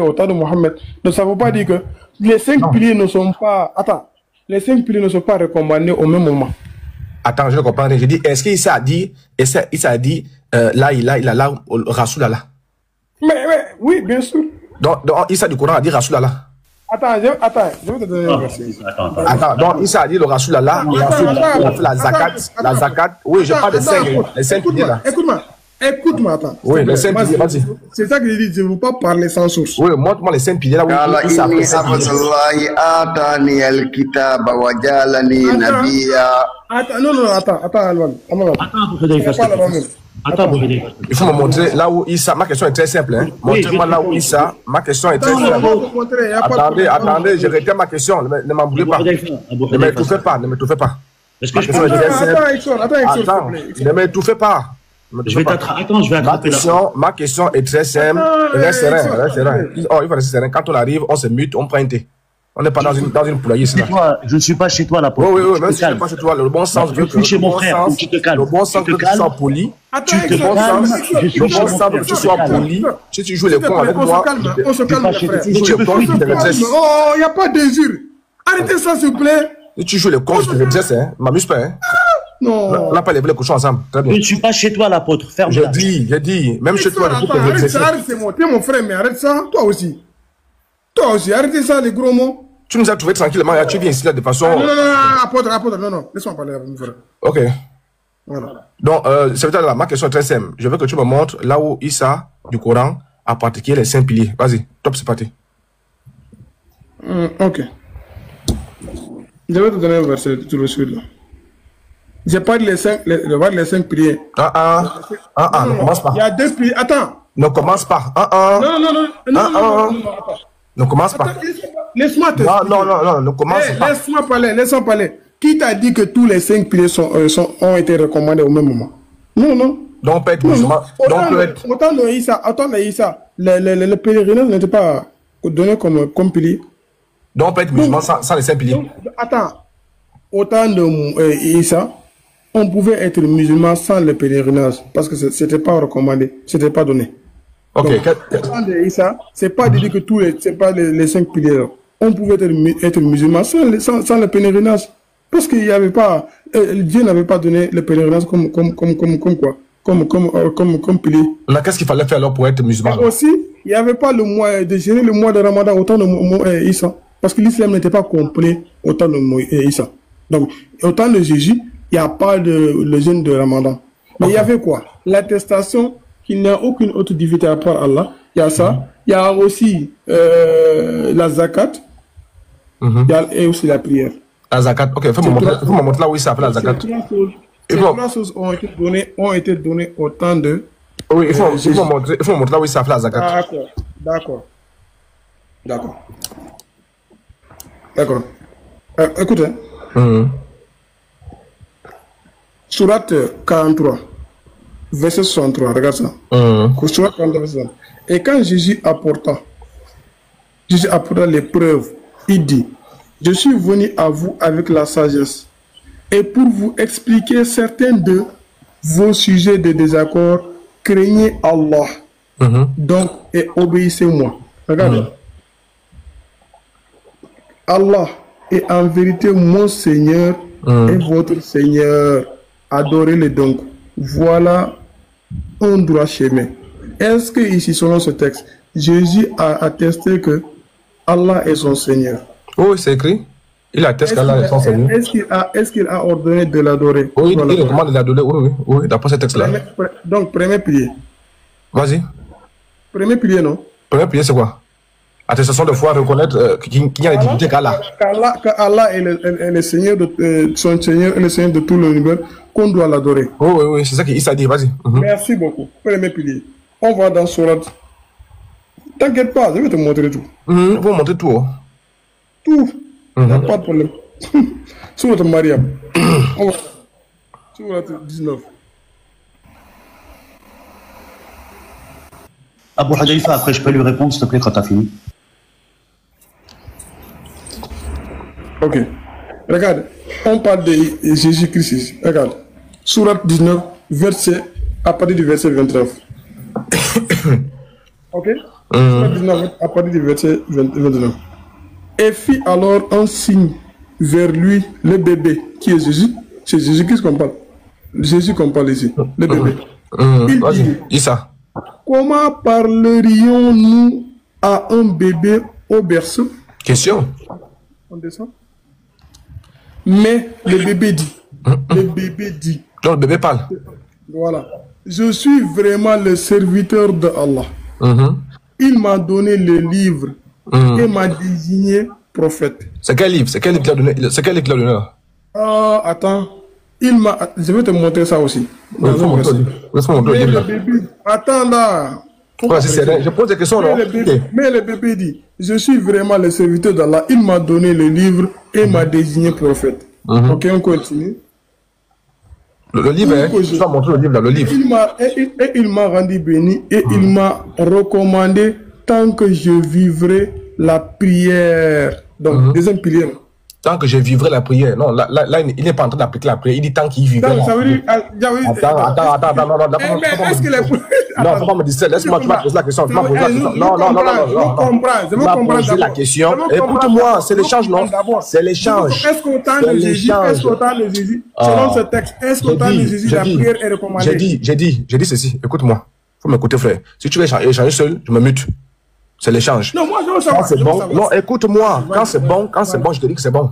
au temps de Mohammed. Donc ça ne veut pas dire que les 5 piliers ne sont pas... Attends, les 5 piliers ne sont pas recommandés au même moment. Attends, je comprends. Je dis, est-ce qu'il s'est dit, là, Rasulallah. Mais oui, bien sûr. Donc Issa du Coran a dit Rasulallah. Attends, je vais te donner un verset. Attends, donc Issa a dit le Rasulallah, et ensuite il a fait la zakat. Oui, je parle des 5 piliers là. Écoute-moi, attends. Oui, les 5 piliers, vas-y. C'est ça que je dis, je ne veux pas parler sans source. Oui, montre-moi les 5 piliers là. Attends, il faut me montrer là où Issa. Ma question est très simple. Hein. Montrez-moi là où Issa. Ma question est très simple. Attendez, je retiens ma question. Ne m'embrouillez pas. Ne m'étouffez pas. Attends, ne m'étouffez pas. Ma question est très simple. Reste serein. Oh, il faut rester serein. Quand on arrive, on se mute, on prend un thé. On n'est pas dans une poulailler. Je ne suis pas chez toi, la porte. Oui, même si je ne suis pas chez toi, le bon sens veut que. Je suis chez mon frère, tu te calmes. Le bon sens veut que tu sois poli. Le bon sens veut que tu sois poli. Si tu joues les cons avec moi, on se calme, frère. Oh, il n'y a pas d'injure. Arrêtez ça, s'il vous plaît. Si tu joues les cons, je te redresse, hein. M'amuse pas, hein. Non. On n'a pas levé les cochons ensemble. Très bien. Je ne suis pas chez toi, l'apôtre. Ferme. J'ai dit. Même chez toi, il faut que je redresse. Arrête, c'est moi. T'es mon frère, mais arrête ça. Toi aussi, arrêtez ça, les gros mots. Tu nous as trouvé tranquillement, tu viens ici là de façon... Non, apôtre, non, laisse-moi parler avec mon frère. Ok. Voilà. Donc, là, ma question est très simple. Je veux que tu me montres là où Issa, du Coran, a pratiqué les 5 piliers. Vas-y, top, c'est parti. Ok. Je vais te donner un verset tout de suite là. J'ai pas les 5 piliers. Ne commence pas. Il y a 2 piliers. Attends. Ne commence pas. Non. Ne commence pas. Laisse-moi te Non, ne commence pas. Laisse-moi parler. Qui t'a dit que tous les 5 piliers ont été recommandés au même moment? Non. Donc, on peut être musulman. Autant de Issa, le pèlerinage n'était pas donné comme pilier. Donc, on peut être musulman sans les 5 piliers. Attends. Autant de Issa, on pouvait être musulman sans le pèlerinage parce que ce n'était pas recommandé, ce n'était pas donné. Ok. Issa, c'est pas de dire que c'est pas les 5 piliers là. On pouvait être musulman sans le pèlerinage. Parce qu'il n'y avait pas, Dieu n'avait pas donné le pèlerinage comme pilier. Qu'est-ce qu'il fallait faire alors pour être musulman? Et aussi, il n'y avait pas le mois de gérer le mois de Ramadan autant de Issa. Parce que l'islam n'était pas complet autant de Issa. Donc, autant de Jésus, il n'y a pas le jeûne de Ramadan. Mais il y avait quoi? L'attestation qu'il n'y a aucune autre divinité à part Allah. Il y a ça. Il y a aussi la zakat. Et aussi la prière. La zakat, ok. Faut me montrer là où il s'appelle la zakat. Ces 3 choses ont été données au temps de... Oui, il faut me montrer là où il s'appelle la zakat. D'accord. Écoute, Surat 43, verset 63, regarde ça. Surat 43, verset 63. Et quand Jésus apporta les preuves, il dit, je suis venu à vous avec la sagesse et pour vous expliquer certains de vos sujets de désaccord, craignez Allah. Donc, et obéissez-moi. Regardez. Allah est en vérité mon Seigneur et votre Seigneur. Adorez-le donc. Voilà un droit chemin. Est-ce que ici, selon ce texte, Jésus a attesté que Allah est son Seigneur? Oui, c'est écrit. Il atteste qu'Allah est son Seigneur. Est-ce qu'il a ordonné de l'adorer? Oui, il recommande de l'adorer, oui, d'après ce texte-là. Donc, premier pilier. Vas-y. Premier pilier, non? Premier pilier, c'est quoi? Attestation de foi, reconnaître qu'il y a des divinités qu'Allah. Qu'Allah est le Seigneur de son Seigneur et le Seigneur de tout l'univers, qu'on doit l'adorer. Oui, c'est ça qu'il s'est dit, vas-y. Merci beaucoup. Premier pilier. On va dans Surat. T'inquiète pas, je vais te montrer tout. Vous me montrez tout. Tout. Il n'y a pas de problème. Surat Mariam. On va. Surat 19. Abou Hudayfa, après je peux lui répondre s'il te plaît quand tu as fini. Ok. Regarde, on parle de Jésus-Christ ici. Regarde. Surat 19, à partir du verset 29. Ok? À partir du verset 29. Et fit alors un signe vers lui, le bébé, qui est Jésus. C'est Jésus-Christ qu'on parle. Jésus qu'on parle ici, le bébé. Il dit, Issa. Comment parlerions-nous à un bébé au berceau? Question. On descend. Mais le bébé dit. Le bébé dit. Donc le bébé parle. Voilà. Je suis vraiment le serviteur de Allah. Il m'a donné le livre et m'a désigné prophète. C'est quel livre? C'est quel livre qu'il a donné? C'est quel livre qu'il a donné là? Attends. Je vais te montrer ça aussi. Attends là. Ouais, je pose des questions là. Mais le bébé dit, je suis vraiment le serviteur d'Allah. Il m'a donné le livre et m'a désigné prophète. Ok, on continue. Le livre, je vais montrer le livre là, le livre. Il m'a rendu béni et il m'a recommandé tant que je vivrai la prière. Donc, deuxième pilier. Tant que je vivrai la prière. Non, là il n'est pas en train d'appliquer la prière. Il dit tant qu'il vivrait la prière. Attends. Non, faut pas me distraire. Laisse-moi, tu m'as posé la question. Tu m'as posé la question. Non. Je me comprends. Posé la question. Écoute-moi, c'est l'échange, non? C'est l'échange. Est-ce qu'au temps de Jésus, selon ce texte, est-ce qu'au temps de Jésus, la prière est recommandée? J'ai dit ceci. Écoute-moi. Faut m'écouter, frère. Si tu veux échanger seul, je me mute. C'est l'échange. Non, moi, je veux savoir. Quand c'est bon, non, écoute-moi. Quand c'est bon, je te dis que c'est bon.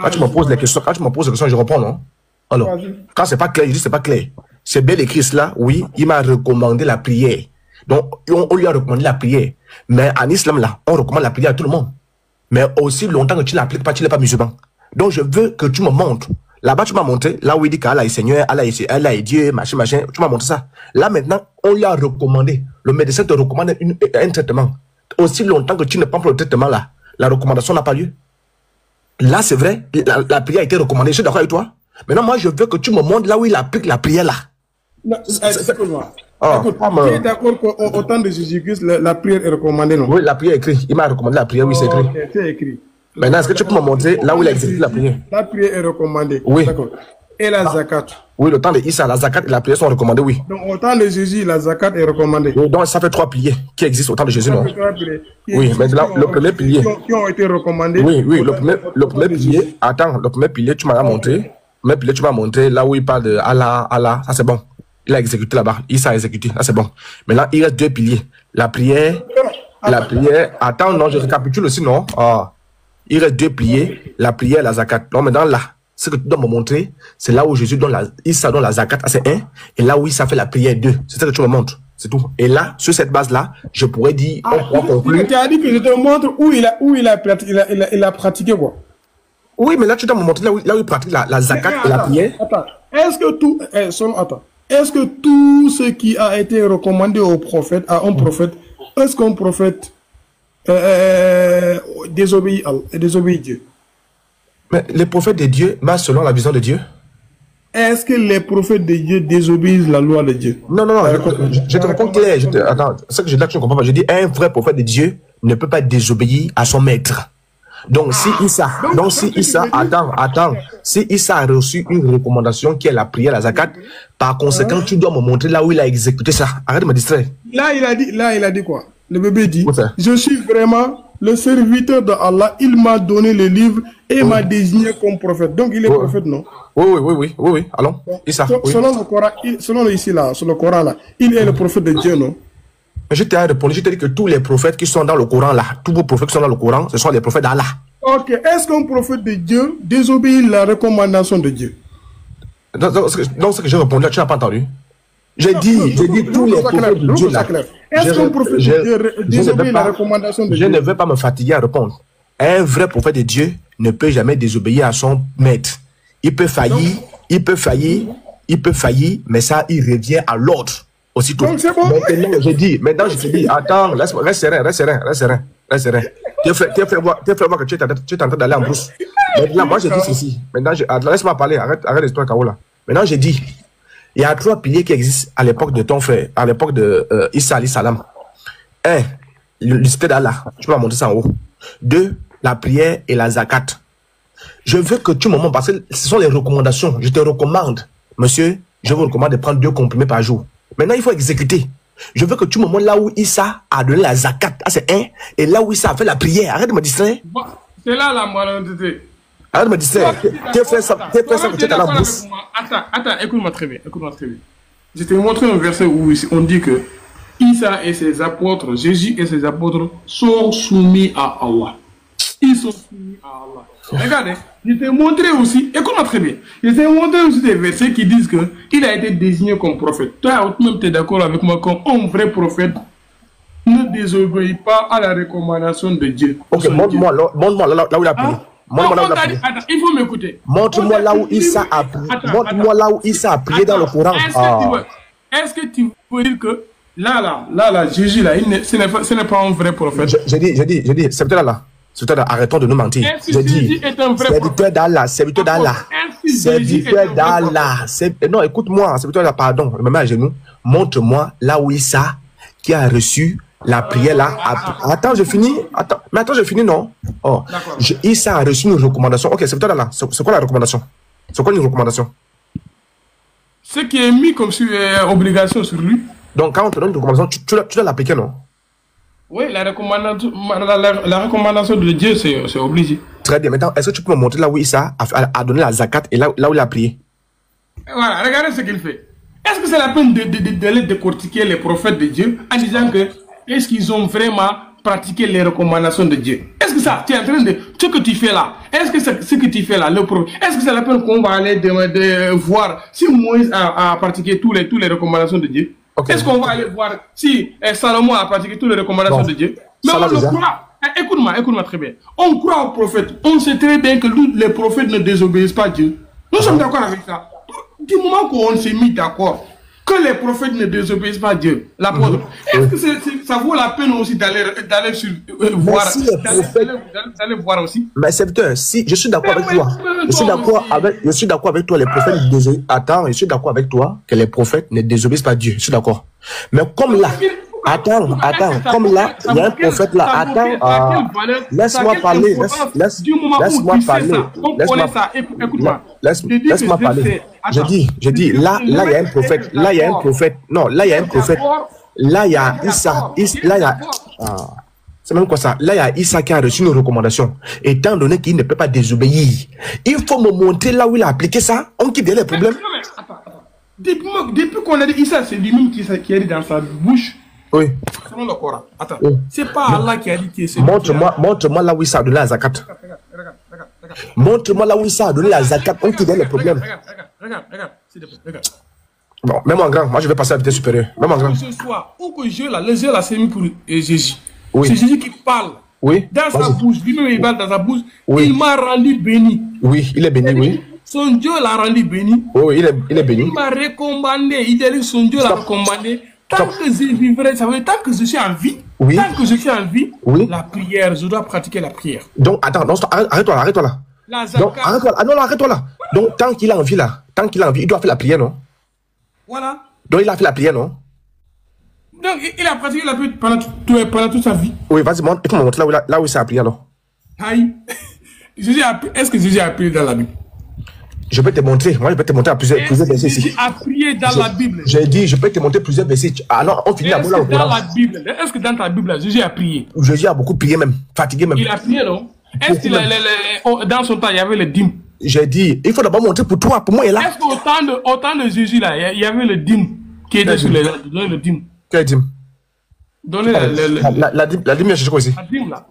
Quand tu me poses les questions, je réponds, non? Alors, quand c'est pas clair, je dis c'est pas clair. C'est bien écrit cela, oui, il m'a recommandé la prière. Donc, on lui a recommandé la prière. Mais en islam, là, on recommande la prière à tout le monde. Mais aussi longtemps que tu ne l'appliques pas, tu n'es pas musulman. Donc, je veux que tu me montres. Là-bas, tu m'as montré, là où il dit qu'Allah est Seigneur, Allah est Dieu, machin. Tu m'as montré ça. Là, maintenant, on lui a recommandé. Le médecin te recommande un traitement. Aussi longtemps que tu ne prends pas le traitement là, la recommandation n'a pas lieu. Là, c'est vrai, la prière a été recommandée. Je suis d'accord avec toi. Maintenant, moi, je veux que tu me montres là où il applique la prière là. Écoute-moi. Tu es d'accord qu'au temps de Jésus-Christ, la prière est recommandée, non? Oui, la prière est écrite. Il m'a recommandé la prière, oui, c'est écrit. C'est écrit. Maintenant, est-ce que tu peux me montrer là où il a exécuté la prière? La prière est recommandée. Oui. D'accord. Et la zakat? Oui, le temps de Issa, la zakat et la prière sont recommandées, oui. Donc, au temps de Jésus, la zakat est recommandée. Oui, donc ça fait 3 piliers qui existent au temps de Jésus, non? Oui, mais là, le premier pilier. Qui ont été recommandés. Oui, le premier pilier. Attends, le premier pilier, tu m'as montré. Le premier pilier, tu m'as montré là où il parle de Allah, ça c'est bon. Il a exécuté là-bas. Issa a exécuté, ça c'est bon. Maintenant, il reste 2 piliers. La prière. Attends, non, je récapitule aussi, non? Il reste 2 piliers. La prière et la zakat. Donc, maintenant, là. Ce que tu dois me montrer, c'est là où Jésus donne Issa donne la zakat, c'est 1, et là où Issa fait la prière 2. C'est ça que tu me montres. C'est tout. Et là, sur cette base-là, je pourrais dire, on pourra conclure. Tu as dit que je te montre où il a pratiqué quoi? Oui, mais là, tu dois me montrer là où il pratique la zakat et la prière. Attends. Est-ce que tout ce qui a été recommandé au prophète, à un prophète, est-ce qu'un prophète désobéit Dieu? Mais les prophètes de Dieu marchent selon la vision de Dieu. Est-ce que les prophètes de Dieu désobéissent la loi de Dieu? Non, je te réponds clair. Attends, ce que je dis là, tu ne comprends pas. Je dis, un vrai prophète de Dieu ne peut pas désobéir à son maître. Donc, si Issa a reçu une recommandation qui est la prière, la zakat, par conséquent, tu dois me montrer là où il a exécuté ça. Arrête de me distraire. Là, il a dit quoi? Le bébé dit, je suis vraiment le serviteur de Allah, il m'a donné le livre et m'a désigné comme prophète. Donc il est prophète, non? Oui. Allons. Issa, selon le Coran, sur le Coran là, il est le prophète de Dieu, non? Je t'ai répondu, je t'ai dit que tous les prophètes qui sont dans le Coran là, tous vos prophètes qui sont dans le Coran, ce sont les prophètes d'Allah. Ok, est-ce qu'un prophète de Dieu désobéit la recommandation de Dieu? Donc ce que j'ai répondu là, tu n'as pas entendu? J'ai dit tous les prophètes de Dieu là. Est-ce qu'un prophète de Dieu désobéit la recommandation de Dieu? Je ne veux pas me fatiguer à répondre. Un vrai prophète de Dieu ne peut jamais désobéir à son maître. Il peut faillir, mais ça, il revient à l'ordre aussitôt. Donc c'est bon. Maintenant, je te dis, attends, reste serein. Tu fais voir que tu es en train d'aller en brousse. Maintenant, moi, je dis ceci. Maintenant, laisse-moi parler, arrête l'histoire, Kaola. Maintenant, je dis, il y a 3 piliers qui existent à l'époque de ton frère, à l'époque de Issa alayhi salam. 1, l'unité d'Allah. Tu peux la montrer ça en haut. 2, la prière et la zakat. Je veux que tu me montres, parce que ce sont les recommandations. Je te recommande, monsieur, je vous recommande de prendre 2 comprimés par jour. Maintenant, il faut exécuter. Je veux que tu me montres là où Issa a donné la zakat. Ah, c'est un. Et là où Issa a fait la prière. Arrête de me distraire. C'est là la malhonnêteté. Arrête de me distraire. Tu fais ça que tu es dans la bourse. Attends, écoute-moi très bien. Je t'ai montré un verset où on dit que Issa et ses apôtres, Jésus et ses apôtres sont soumis à Allah. Ils sont soumis à Allah. Regardez, je t'ai montré aussi, écoute-moi très bien, je t'ai montré aussi des versets qui disent qu'il a été désigné comme prophète. Toi, même, tu es d'accord avec moi qu'un vrai prophète ne désobéit pas à la recommandation de Dieu. Ok, montre-moi là où il a prié. Attends, il faut m'écouter. Montre-moi là où Issa a prié. Montre-moi là où Issa a prié dans le Coran. Est-ce que tu veux dire que là, Jésus, là, ce n'est pas un vrai prophète? J'ai dit, c'est peut-être là. Arrêtons de nous mentir. J'ai dit, serviteur d'Allah, serviteur d'Allah. Serviteur d'Allah. Non, écoute-moi, serviteur d'Allah, pardon, je me mets à genoux. Montre-moi là où Issa qui a reçu la prière là. Attends, je finis. Mais attends, je finis, non? Oh, Issa a reçu une recommandation. Ok, serviteur d'Allah, c'est quoi la recommandation? C'est quoi une recommandation? Ce qui est mis comme obligation sur lui. Donc, quand on te donne une recommandation, tu dois l'appliquer, non? Oui, la recommandation de Dieu, c'est obligé. Très bien. Maintenant, est-ce que tu peux me montrer là où Issa a donné la zakat et là où il a prié? Voilà, regardez ce qu'il fait. Est-ce que c'est la peine d'aller décortiquer les prophètes de Dieu en disant que est-ce qu'ils ont vraiment pratiqué les recommandations de Dieu? Est-ce que ça, tu es en train de... Ce que tu fais là, est-ce que ce que tu fais là, est-ce que c'est la peine qu'on va aller de voir si Moïse a pratiqué tous les recommandations de Dieu? Okay. Est-ce qu'on va aller voir si Salomon a pratiqué toutes les recommandations de Dieu? Mais on le croit. Écoute-moi très bien. On croit aux prophètes. On sait très bien que les prophètes ne désobéissent pas à Dieu. Nous sommes d'accord avec ça. Du moment qu'on s'est mis d'accord que les prophètes ne désobéissent pas à Dieu, l'apôtre, est-ce que ça vaut la peine aussi d'aller voir, d'aller voir aussi? Mais serviteur, si je suis d'accord avec toi, je suis d'accord avec toi, les prophètes ne désobéissent. Attends, je suis d'accord avec toi que les prophètes ne désobéissent pas à Dieu. Je suis d'accord. Mais comme là, attends, comme là, il y a un prophète là, attends, laisse-moi parler, laisse-moi parler, laisse-moi parler. Je dis, là, il y a un prophète, là, il y a un prophète, non, là, il y a un prophète, là, il y a Issa, là, il y a, c'est même quoi ça, là, il y a Issa qui a reçu une recommandation, étant donné qu'il ne peut pas désobéir. Il faut me montrer là où il a appliqué ça, on quitte les problèmes. Depuis qu'on a dit Issa, c'est lui-même qui a dit dans sa bouche. Oui. Selon le Coran. Attends. Oui. C'est pas Allah qui a dit que c'est. Montre-moi là où Issa a donné la zakat. Regarde. Montre-moi là où Issa a donné la zakat. On quitte les problèmes. Regarde. Bon, même en grand, moi je vais passer à la vitesse supérieure. Même en grand. Ce soir, où que je là, le jeu là, c'est mis pour Jésus. Oui. C'est Jésus qui parle. Oui. Dans sa bouche, lui-même il parle dans sa bouche. Oui. Il m'a rendu béni. Oui, il est béni, oui. Son Dieu l'a rendu béni. Oui, il est béni. Il m'a recommandé. Il a dit son Dieu l'a recommandé. Tant que je vivrai, ça veut dire tant que je suis en vie, la prière, je dois pratiquer la prière. Donc, attends, arrête-toi là. Donc, arrête-toi là. Donc, tant qu'il a envie là, il doit faire la prière, non? Voilà. Donc, il a fait la prière, non? Donc, il a pratiqué la prière pendant toute sa vie. Oui, vas-y, il faut me montrer là où il s'est prié, alors. Aïe. Est-ce que Jésus a prié dans la Bible? Je peux te montrer. Moi, je peux te montrer plusieurs versets ici. Jésus a prié dans la Bible. J'ai dit, je peux te montrer plusieurs versets. Ah non, on finit la boule. Est-ce que dans ta Bible, Jésus a prié? Jésus a beaucoup prié même, fatigué même. Il a prié, non? Est-ce que dans son temps, il y avait le dîme? J'ai dit, il faut d'abord montrer pour toi, pour moi, il est là. Est-ce qu'au temps de Jésus, là, il y avait le dîme qui était sur le dîme? Quel dîme? Donnez la dîme, il y a cherché quoi ici? La dîme, là.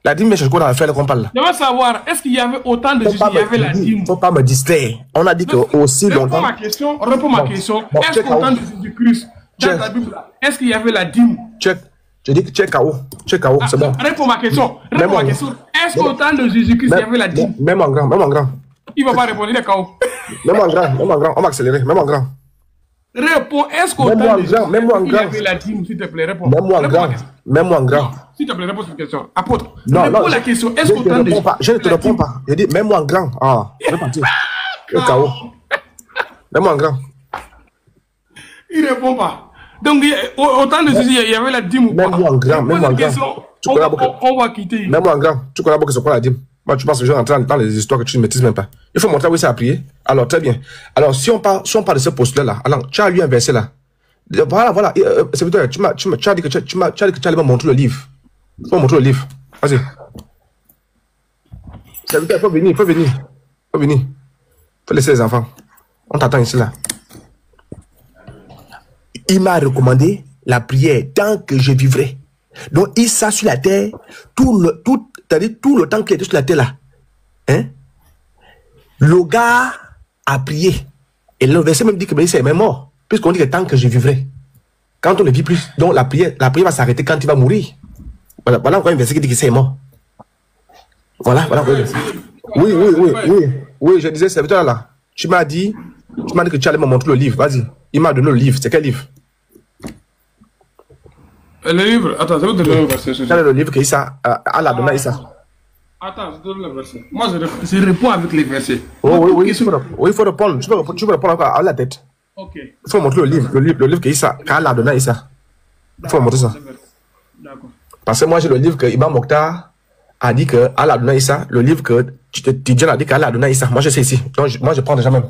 La dîme, c'est quoi dans l'affaire qu'on parle là? Je veux savoir, est-ce qu'il y avait autant de Jésus, il y avait la dîme? Faut pas me distraire. On a dit que aussi longtemps. Réponds ma question. Est-ce qu'autant de Jésus-Christ, dans la Bible, est-ce qu'il y avait la dîme? Check. Je dis que tu es KO. C'est bon. Réponds ma question. Est-ce qu'autant de Jésus-Christ, il y avait la dîme? Même en grand. Il ne va pas répondre, il est KO. Même en grand. On va accélérer. Même en grand. Réponds, est-ce qu'autant de Jésus-Christ, il y avait la dîme, s'il te plaît, réponds. Même en grand. S'il te plaît, réponds cette question. Apôtre, réponds la question. Est-ce qu'autant de Jésus-Christ, je ne te réponds pas. Je dis, même moi en grand. Ah, je vais partir. KO. Même en grand. Il ne répond pas. Donc, autant de Jésus, il y avait la dîme ou pas? Même moi en grand. On va quitter. Même moi en grand. Tu connais que c'est quoi la dîme? Moi, tu penses que je vais entrer dans les histoires que tu ne maîtrises même pas. Il faut montrer où ça a prié. Alors, très bien. Alors, si on parle de ce postulat-là, alors, tu as lu un verset là. Voilà, voilà. Serviteur, tu as dit que tu allais me montrer le livre. Tu vas me montrer le livre. Vas-y. Serviteur, il faut venir, il faut venir. Il faut venir. Il faut laisser les enfants. On t'attend ici, là. Il m'a recommandé la prière tant que je vivrai. Donc, il s'est sur la terre, tout le temps qu'il était sur la terre, là. Hein? Le gars a prié. Et le verset même dit que il est même mort. Puisqu'on dit que tant que je vivrai. Quand on ne vit plus, donc la prière va s'arrêter quand il va mourir. Voilà encore un verset qui dit que c'est mort. Voilà encore un verset. Oui, je disais, serviteur là. Tu m'as dit que tu allais me montrer le livre. Vas-y. Il m'a donné le livre. C'est quel livre? Le livre, attends, je vais te donner le verset. Quel est le livre que Issa a donné à Issa? Attends, je te donne le verset. Moi, je réponds avec les versets. Oui, il faut répondre. Tu peux répondre à la tête. Ok. Il faut montrer le livre que Issa a donné à Issa. Il faut montrer ça. D'accord. Parce que moi, j'ai le livre que Imam Mokhtar a dit que Allah a donné à Issa. Le livre que Tidjane a dit qu'Allah a donné à Issa. Moi, je sais ici. Donc, moi, je prends déjà même.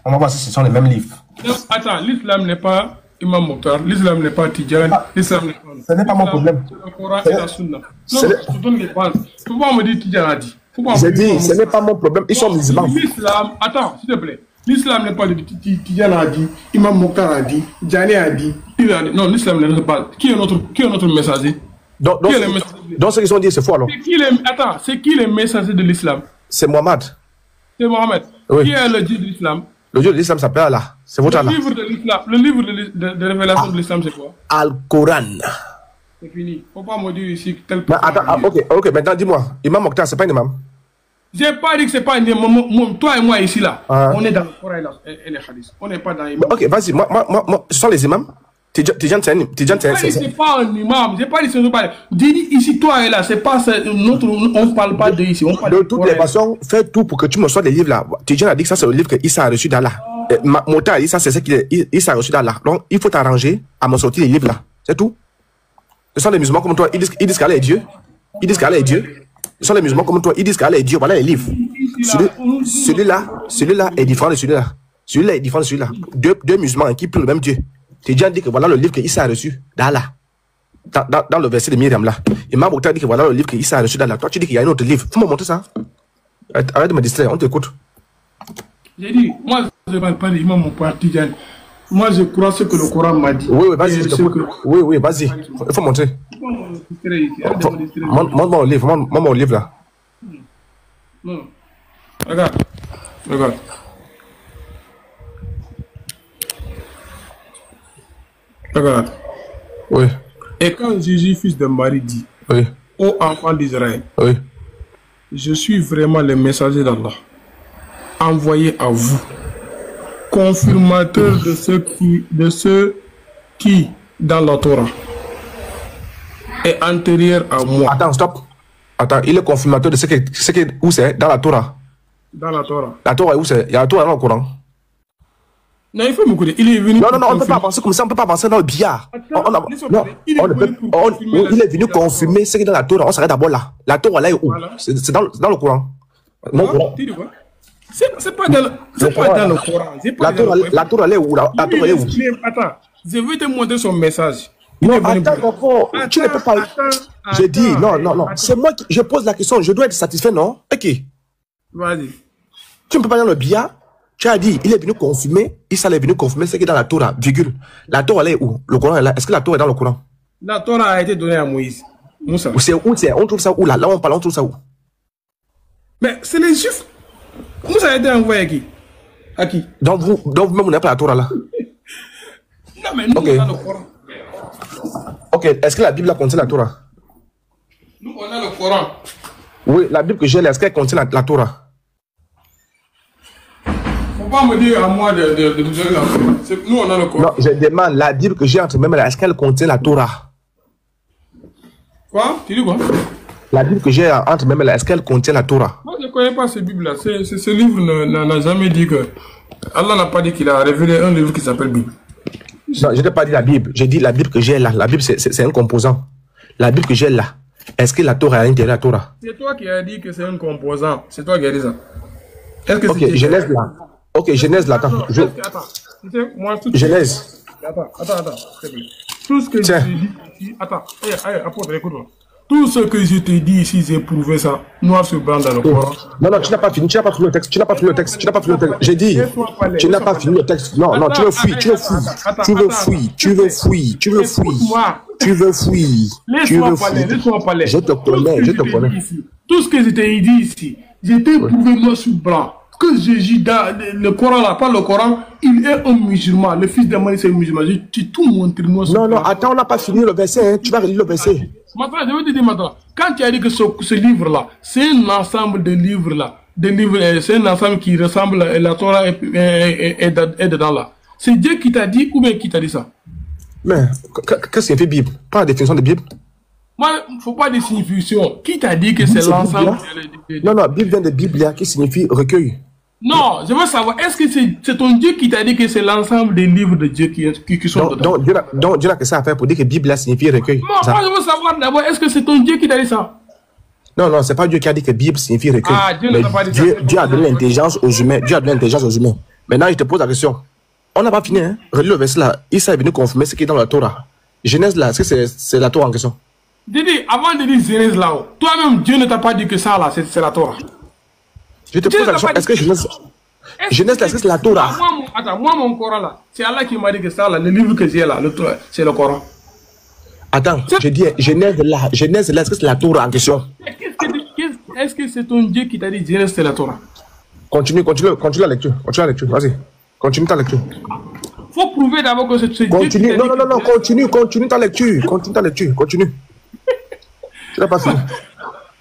On va voir si ce sont les mêmes livres. Donc, attends, l'islam n'est pas Imam Mokhtar, l'islam n'est pas Tidjane, l'islam n'est pas... Ce n'est pas mon problème. Le Coran et la Sunna. Non, je donne les bases. Faut pas me dire Tidjane a dit. J'ai dit, ce n'est pas mon problème. Ils sont musulmans. L'islam, attends, s'il te plaît. L'islam n'est pas de Tidjane a dit, Imam Mokhtar a dit, Djani a dit. Non, l'islam n'est pas. Qui est notre messager? Donc, ce qu'ils ont dit, c'est faux alors. Attends, c'est qui le messager de l'islam? C'est Mohamed. C'est Mohamed. Oui. Qui est le dieu de l'islam? Le dieu de l'islam s'appelle Allah. C'est votre Allah. Le livre de révélation de l'islam, c'est quoi? Al-Coran. C'est fini. Faut pas me dire ici tel Mais attends, ok, maintenant dis-moi. Imam Mokhtar, c'est pas un imam? J'ai pas dit que c'est pas un imam. Toi et moi ici là, on est dans le Coran et les hadiths. On n'est pas dans l'imam. Ok, vas-y, moi, ce sont les imams. Tidjane, c'est pas un imam. J'ai pas dit que c'est pas. Dis ici, toi et là, c'est pas notre. On ne parle pas de ici. On parle de toutes les façons, fais tout pour que tu me sois des livres là. Tidjane a dit que ça, c'est le livre que Issa a reçu d'Allah. Mokhtar a dit ça, c'est ce qu'il a reçu d'Allah. Donc, il faut t'arranger à me sortir les livres là. C'est tout. Ce sont les musulmans comme toi. Ils disent qu'Allah est Dieu. Ils disent qu'Allah est Dieu. Ce sont les musulmans comme toi. Ils disent qu'Allah est Dieu. Voilà les livres. Celui-là est différent de celui-là. Celui-là est différent de celui-là. Deux musulmans qui prient le même Dieu. Tidjane dit que voilà le livre que Issa a reçu d'Allah. Dans le verset de Myriam là. Imam Mokhtar dit que voilà le livre que Issa a reçu d'Allah. Toi, tu dis qu'il y a un autre livre. Faut me montrer ça. Arrête de me distraire. On t'écoute. J'ai dit, moi, je ne parle pas d'imam Mokhtar Tidjane. Moi, je crois ce que le Coran m'a dit. Oui, vas-y. Oui, vas-y. Il faut montrer. Montre-moi le livre. Montre-moi le livre là. Non. Regarde. Regarde. Oui. Et quand Jésus, fils de Marie, dit, oui, ô enfants d'Israël, oui, je suis vraiment le messager d'Allah, envoyé à vous, confirmateur de ceux qui dans la Torah, est antérieur à moi. Attends, stop. Attends, il est confirmateur de ce qui où c'est dans la Torah. Dans la Torah. La Torah, où c'est? Il y a la Torah dans le Coran. Non, il faut me connaître. Il est venu. Non, on ne peut pas avancer comme ça, on ne peut pas avancer dans le billard. Il est venu confirmer ce qui est dans la Torah. On s'arrête d'abord là. La Torah là est où? C'est dans le Coran. Non, c'est pas dans le Coran. La Torah là est où? La Torah est où? Attends, je vais te montrer son message. Non, attends, tu ne peux pas. Je dis, non. C'est moi qui je pose la question. Je dois être satisfait, non? Ok. Vas-y. Tu ne peux pas dans le billard. Tu as dit, il est venu confirmer, Issa est venu confirmer ce qui est dans la Torah, virgule. La Torah, elle est où? Le Coran est là. Est-ce que la Torah est dans le Coran? La Torah a été donnée à Moïse. Moussa. C'est où? On trouve ça où là? Là, on parle, on trouve ça où? Mais c'est les Juifs. Moussa a été envoyé à qui? À qui? Donc vous-même, vous n'avez pas la Torah là? Non, mais nous, on a le Coran. Ok, est-ce que la Bible contient la Torah? Nous, on a le Coran. Oui, la Bible que j'ai là, est-ce qu'elle contient la Torah? Faut pas me dire à moi de donner la Torah. Nous, on a le Coran. Non, je demande, la Bible que j'ai entre mes mains là, est-ce qu'elle contient la Torah? Quoi? Tu dis quoi? La Bible que j'ai entre mes mains là, est-ce qu'elle contient la Torah? Moi, je ne connais pas cette Bible là. Ce livre n'a jamais dit que... Allah n'a pas dit qu'il a révélé un livre qui s'appelle Bible. Non, je n'ai pas dit la Bible. J'ai dit la Bible que j'ai là. La Bible, c'est un composant. La Bible que j'ai là, est-ce que la Torah est à l'intérieur de la Torah? C'est toi qui as dit que c'est un composant. C'est toi qui as dit ça. Est-ce que ok, Genèse là. Ok, Genèse là. Attends. Moi, Genèse. Attends. Tout ce que je t'ai dit ici... Attends, apôtre, écoute-moi. Tout ce que je t'ai dit ici, j'ai prouvé ça, noir sur blanc dans le Coran. Non, tu n'as pas fini, tu n'as pas fini le texte, J'ai dit, tu n'as pas fini le texte. Non, tu veux fuir, Laisse-moi parler. Je te connais. Tout ce que je t'ai dit ici, j'ai prouvé noir sur blanc. Que Jésus, dans le Coran, là, pas le Coran, il est un musulman. Le fils de Marie, c'est un musulman. J'ai tout montré noir sur blanc. Non, attends, on n'a pas fini le verset, hein. Tu vas relire le verset. Maintenant, je vais te dire maintenant, quand tu as dit que ce livre-là, c'est un ensemble de livres-là, c'est un ensemble qui ressemble à la Torah est dedans là. C'est Dieu qui t'a dit ou bien qui t'a dit ça? Mais, qu'est-ce que signifie Bible? Pas la définition de Bible. Moi, il ne faut pas de signification. Qui t'a dit que c'est l'ensemble? Non, Bible vient de Biblia qui signifie recueil. Non, je veux savoir, est-ce que c'est ton Dieu qui t'a dit que c'est l'ensemble des livres de Dieu qui sont dedans? Donc Dieu n'a que ça à faire pour dire que Bible signifie recueil. Non, moi je veux savoir d'abord, est-ce que c'est ton Dieu qui t'a dit ça? Non, c'est pas Dieu qui a dit que Bible signifie recueil. Dieu n'a pas dit ça. Dieu a donné l'intelligence aux humains. Maintenant, je te pose la question. On n'a pas fini, hein? Relis le verset là. Issa est venu confirmer ce qui est dans la Torah. Genèse là, est-ce que c'est la Torah en question? Didi, avant de dire Genèse là, toi-même, Dieu ne t'a pas dit que ça là, c'est la Torah. Je te pose la question, est-ce que Genèse là, est-ce que c'est la Torah? Moi, mon Coran là, c'est Allah qui m'a dit que ça là, le livre que j'ai là, c'est le Coran. Attends, je dis Genèse là, est-ce que c'est la Torah en question? Est-ce que c'est ton Dieu qui t'a dit Genèse c'est la Torah? Continue la lecture, vas-y. Continue ta lecture. Faut prouver d'abord que c'est Dieu qui t'a dit. Non, continue ta lecture. Continue. Tu n'as pas fini.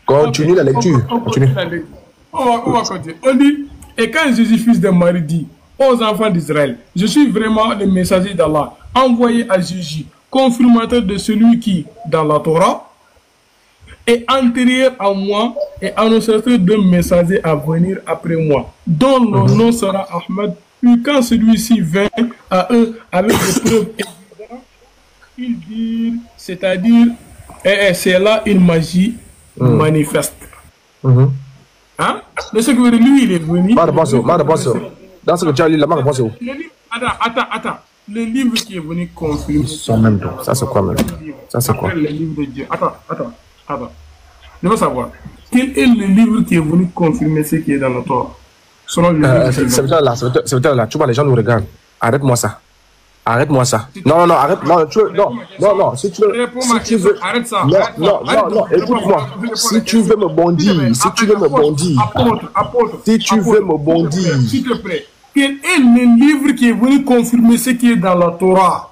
Continue la lecture. On va continuer. On dit, et quand Jésus, fils de Marie, dit aux enfants d'Israël, je suis vraiment le messager d'Allah, envoyé à Jésus, confirmateur de celui qui, dans la Torah, est antérieur à moi et annonciateur d'un messager à venir après moi, dont le nom sera Ahmed. Puis quand celui-ci vint à eux avec des preuves évidentes, ils dirent, c'est-à-dire, c'est là une magie manifeste. Hein? De ce que lui, il est venu. Dans ce que tu as lu, la réponse est où? Attends. Le livre qui est venu confirmer. Ça, c'est quoi même? Ça, c'est quoi? Le livre de Dieu. Attends. Je veux savoir. Quel est le livre qui est venu confirmer ce qui est dans le Torah? C'est là, tu vois, les gens nous regardent. Arrête-moi ça. Non, arrête. Non, si tu veux. Arrête ça. Non, écoute-moi. Si tu veux me bondir. S'il te plaît. Quel est le livre qui est venu confirmer ce qui est dans la Torah?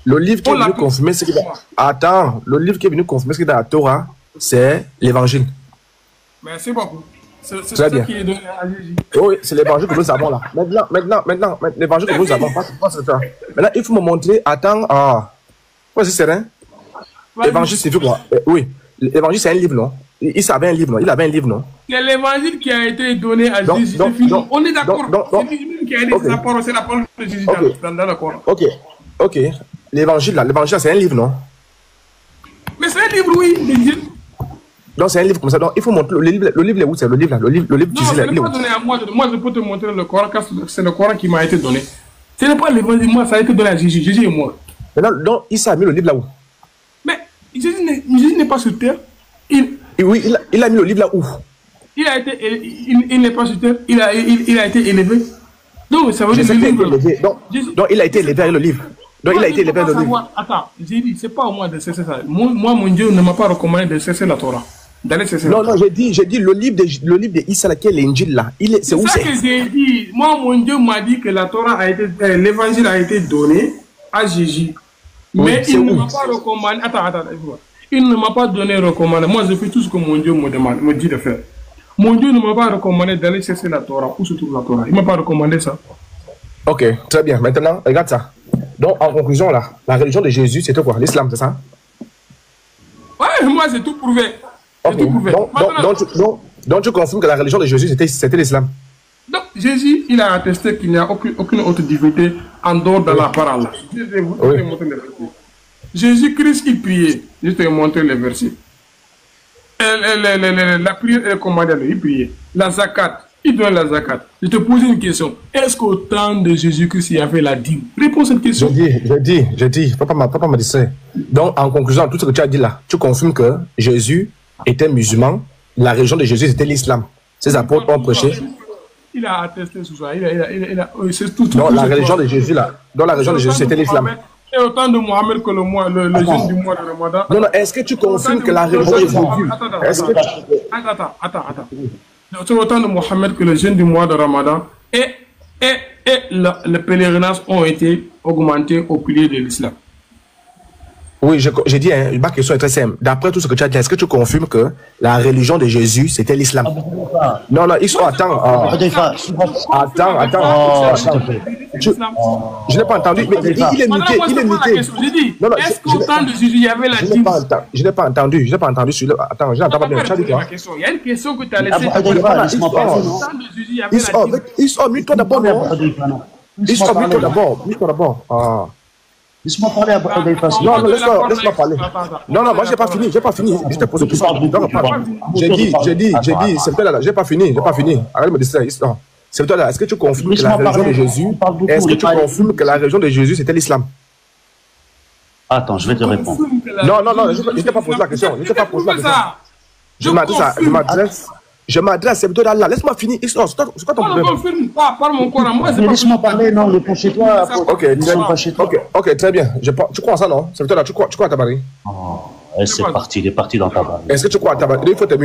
Le livre qui est venu confirmer ce qui est dans... Attends, le livre qui est venu confirmer ce qui est dans la Torah, c'est l'évangile. Merci beaucoup. C'est ça qui est donné à Jésus. Oui, c'est l'évangile que nous avons là. Maintenant, l'évangile que nous avons, pas ce temps. Maintenant, il faut me montrer, attends, c'est serein. L'évangile, c'est quoi? Oui, l'évangile, c'est un livre, non? Il avait un livre, non? C'est l'évangile qui a été donné à Jésus. On est d'accord. C'est lui qui a dit c'est la parole de Jésus dans le Coran. Ok. L'évangile, là, c'est un livre, non? Mais c'est un livre, oui. Donc c'est un livre comme ça. Donc il faut montrer le livre est où? C'est le livre là. Le livre non, ce n'est pas donné à moi. Moi je peux te montrer le Coran car c'est le Coran qui m'a été donné. Ce n'est pas l'évangile, moi ça a été donné à Jésus. Jésus et moi. Maintenant, donc il a mis le livre là où? Mais Jésus n'est pas sur terre. Oui, il a mis le livre là où? Il n'est pas sur terre. Il a été élevé. Donc ça veut dire que donc il a été élevé avec le livre. Donc il a été élevé avec le livre. Attends, j'ai dit, c'est pas au moi de cesser ça. Moi, mon Dieu ne m'a pas recommandé de cesser la Torah. Non, j'ai dit le livre de Issa, laquelle est l'Injil là. C'est où ça que j'ai dit. Moi, mon Dieu m'a dit que la Torah l'évangile a été donné à Jésus. Mais il ne m'a pas recommandé. Attends, il ne m'a pas donné recommandé. Moi, je fais tout ce que mon Dieu me dit de faire. Mon Dieu ne m'a pas recommandé d'aller chercher la Torah. Où se trouve la Torah? Il ne m'a pas recommandé ça. Ok, très bien. Maintenant, regarde ça. Donc, en conclusion, là, la religion de Jésus, c'était quoi? L'islam, c'est ça? Ouais, moi, c'est tout prouvé. Okay. Donc, tu confirmes que la religion de Jésus, c'était l'islam? Donc, Jésus, il a attesté qu'il n'y a aucune autre divinité en dehors de la parole. Je vais vous montrer les versets. Jésus-Christ, il priait. Je vais te montrer les versets. La prière est commandée, il priait. La zakat, il donne la zakat. Je te pose une question. Est-ce qu'au temps de Jésus-Christ, il y avait la dîme? Réponds à cette question. Je dis, faut pas me distraire. Donc, en conclusion, tout ce que tu as dit là, tu confirmes que Jésus était musulman, la religion de Jésus, c'était l'islam. Ses apôtres ont prêché. Il a attesté sur ça. Dans la religion de Jésus là, dans la religion de Jésus, c'était l'islam. C'est autant de Mohamed que le jeûne du mois de Ramadan. Non, est-ce que tu confirmes que la religion de Jésus... Attends. C'est autant de Mohamed que le jeûne du mois de Ramadan et les pèlerinages ont été augmentés au pilier de l'islam. Oui, j'ai dit, hein, ma question est très simple. D'après tout ce que tu as dit, est-ce que tu confirmes que la religion de Jésus, c'était l'islam? Non, ils sont... Attends. Je n'ai pas entendu. Mais il est muté. Est-ce qu'au temps de Jésus, il y avait la dîme? Je n'ai pas entendu. Attends, je n'entends pas bien. Il y a une question que tu as laissée. Ils sont mute-toi d'abord, non? Ils sont mute-toi d'abord. Laisse-moi parler à Abdel-Faïs. Non, laisse-moi parler. Non, moi, j'ai pas fini. Je t'ai posé tout ça. J'ai dit, c'est toi là, j'ai pas fini. Arrête de me distraire. C'est toi là, est-ce que tu confirmes que la religion de Jésus, c'était l'islam? Attends, je vais te répondre. Non, je t'ai pas posé la question. Je m'adresse, c'est toi là, laisse-moi finir. C'est quoi ton problème? Laisse-moi parler, non, ne pas chez toi. Ok, très bien. Tu crois en ça, non? C'est toi là, tu crois à Tabari? C'est parti, il est parti dans Tabari. Est-ce que tu crois à Tabari? Il faut te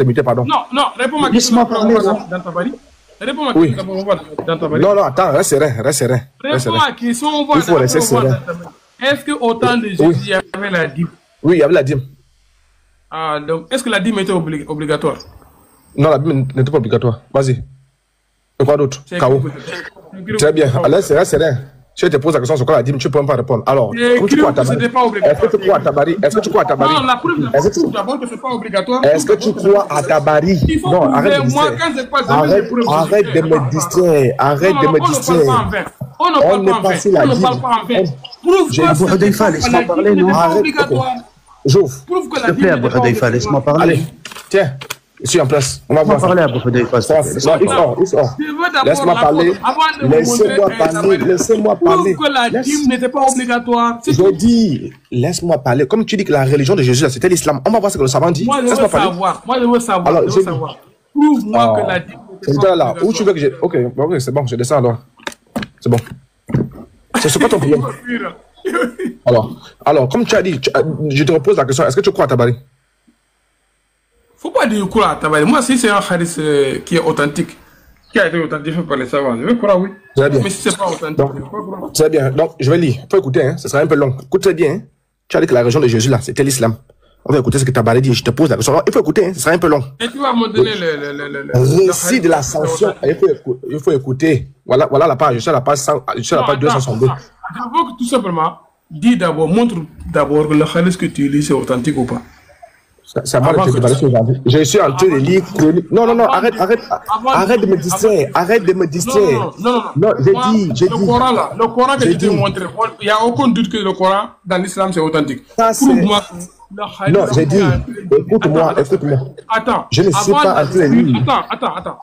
muter, pardon. Non, réponds-moi. Laisse-moi parler dans Tabari. Réponds-moi question, on va dans Tabari. Non, attends, reste serein. Réponds à question, on va. Il faut laisser serein. Est-ce qu'au temps de Jésus, il y avait la dîme? Oui, il y avait la dîme. Ah, donc, est-ce que la dîme était obligatoire? Non, la dîme n'était pas obligatoire. Vas-y. Et quoi d'autre? K.O. Très bien. Allez, c'est rien. Si je te pose la question sur quoi la dîme, tu peux même pas répondre. Alors, comment tu crois à Tabari? Est-ce que tu crois à Tabari? Non, la preuve, d'abord que c'est pas obligatoire. Est-ce que tu crois à Tabari? Non, arrête de me distraire. Arrête de me distraire. On n'est pas sur la dîme. J'ai dit Abdel-Faïs, laisse-moi parler, non? J'ouvre. S'il te plaît, Abdel-Faïs, laisse-moi parler. Allez, tiens. Je suis en place. On va voir. Parler à Abdel-Faïs. Laisse-moi parler. Laissez-moi parler. Prouve que la dîme n'était pas obligatoire. Je dis, laisse-moi parler. Comme tu dis que la religion de Jésus, c'était l'islam. On va voir ce que le savant dit. Moi, je veux savoir. Prouve-moi que la dîme n'était pas là. Où tu veux que j'ai... Ok, c'est bon, je descends alors. C'est bon. C'est quoi ton problème? Alors, comme tu as dit, je te repose la question. Est-ce que tu crois à Tabari? Faut pas dire quoi à Tabari. Moi, si c'est un hadith qui est authentique, qui a été authentifié par les savants, je vais croire oui. Très bien. Mais si c'est pas authentique, donc, je vais pas croire. Très bien. Donc, je vais lire. Faut écouter, hein. Ce sera un peu long. Écoute très bien. Hein. Tu as dit que la religion de Jésus, là, c'était l'islam. On va écouter ce que Tabari dit. Je te pose la question. Alors, il faut écouter, hein. Ce sera un peu long. Et tu vas me donner le récit de l'ascension. Il faut écouter. Voilà la page. Je suis à la page 262. Je veux que tout simplement, dis d'abord, montre d'abord que le hadith que tu lis, c'est authentique ou pas. Ça va le aujourd'hui. Je suis en train de lire. Non, arrête de me distraire. Non, j'ai dit. Le Coran que je t'ai montré, il n'y a aucun doute que le Coran, dans l'islam, c'est authentique. Prouve-moi. Non, j'ai dit. Écoute-moi. Attends. Je ne suis pas en train de lire. Attends.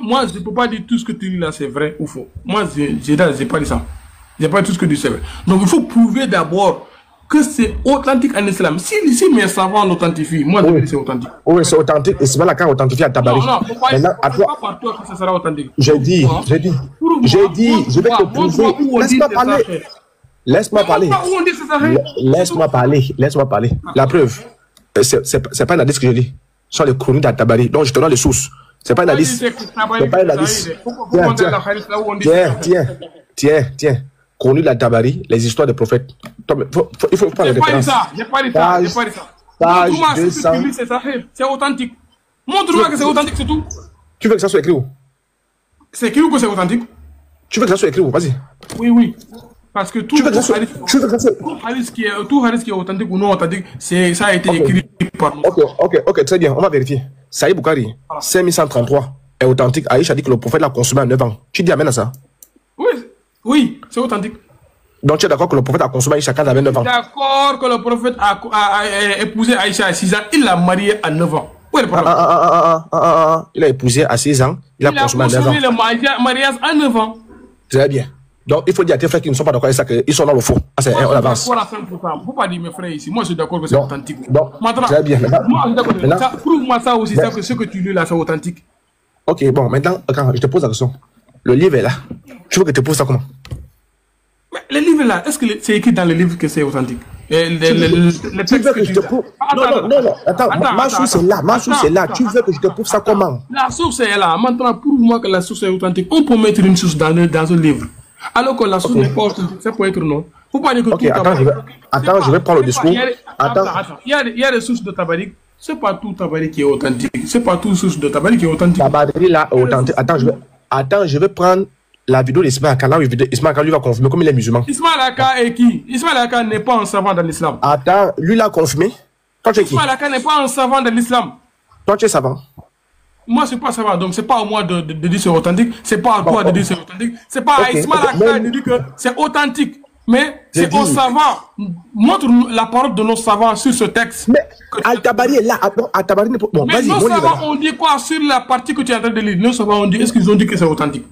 Moi, je ne peux pas dire tout ce que tu lis là, c'est vrai ou faux. Moi, je n'ai pas dit ça. Je n'ai pas dit tout ce que tu dis, c'est vrai. Donc, il faut prouver d'abord que c'est authentique en islam. Si mes savants l'authentifient, moi je dis que c'est authentique. Oui, c'est authentique. Et c'est pas la carte authentifiée à Tabari. Non, maintenant, à toi. Pas par toi que ça sera authentique. J'ai dit, je vais te prouver. Laisse-moi parler. La preuve, c'est pas un hadith que je dis. Ce sont les chroniques d'Atabari. Donc je te donne les sources. C'est pas un hadith. Tiens. Connu la Tabari, les histoires des prophètes. Il faut pas les références. J'ai pas dit ça. Page 200. C'est authentique. Montre-moi que c'est authentique, c'est tout. Tu veux que ça soit écrit où? C'est écrit où que c'est authentique? Tu veux que ça soit écrit où? Vas-y. Oui. Parce que tout hadith qui est authentique ou non authentique, ça a été écrit par nous. Ok, très bien. On va vérifier. Saïd Boukari, 5133 est authentique. Aïcha dit que le prophète l'a consommé à 9 ans. Tu dis amen à ça? Oui, c'est authentique. Donc tu es d'accord que le prophète a consommé Aïcha quand il avait 9 ans? D'accord que le prophète a épousé Aïcha à 6 ans, il l'a mariée à 9 ans. Où est le problème? Il a épousé à 6 ans, il a consommé à 9 ans. Il a consommé le mariage à 9 ans. Très bien. Donc, il faut dire à tes frères qui ne sont pas d'accord avec ça, qu'ils sont dans le faux. Ah, c'est on avance. Il ne faut pas dire mes frères ici. Moi, je suis d'accord que c'est authentique. Maintenant, très bien. Moi, je suis d'accord. Prouve-moi ça aussi, ça, que ce que tu lis là, c'est authentique. Ok, bon, maintenant, je te pose la question. Le livre est là. Tu veux que je te pose ça comment? Mais le livre là, est-ce que c'est écrit dans le livre que c'est authentique? Le texte que je te prouve. Non. Attends, ma source est là. Ma source est là. Tu veux que je te prouve ça comment? La source est là. Maintenant, prouve-moi que la source est authentique. On peut mettre une source dans un livre. Alors que la source n'est pas authentique, ça peut être non. Faut pas dire que tout attends, je vais prendre le discours. Attends. Il y a des sources de Tabari. C'est pas tout Tabari qui est authentique. C'est pas tout source de Tabari qui est authentique. Tabari là est authentique. Attends, je vais prendre la vidéo d'Ismaël Aka, là où Ismaël Aka lui va confirmer comme il est musulman. Ismaël Aka est qui? Ismaël Aka n'est pas un savant dans l'islam. Attends, lui l'a confirmé. Toi, tu es qui? Ismaël Aka n'est pas un savant dans l'islam. Toi, tu es savant. Moi, je ne suis pas savant, donc c'est pas à moi de dire c'est authentique. C'est pas à toi de dire c'est authentique. C'est pas à Ismaël Aka de dire que c'est authentique. Mais c'est aux savants. Montre la parole de nos savants sur ce texte. Mais Al-Tabari est là. Al-Tabari n'est pas. Bon, mais nos savants ont dit quoi sur la partie que tu es en train de lire? Nos savants ont dit, est-ce qu'ils ont dit que c'est authentique?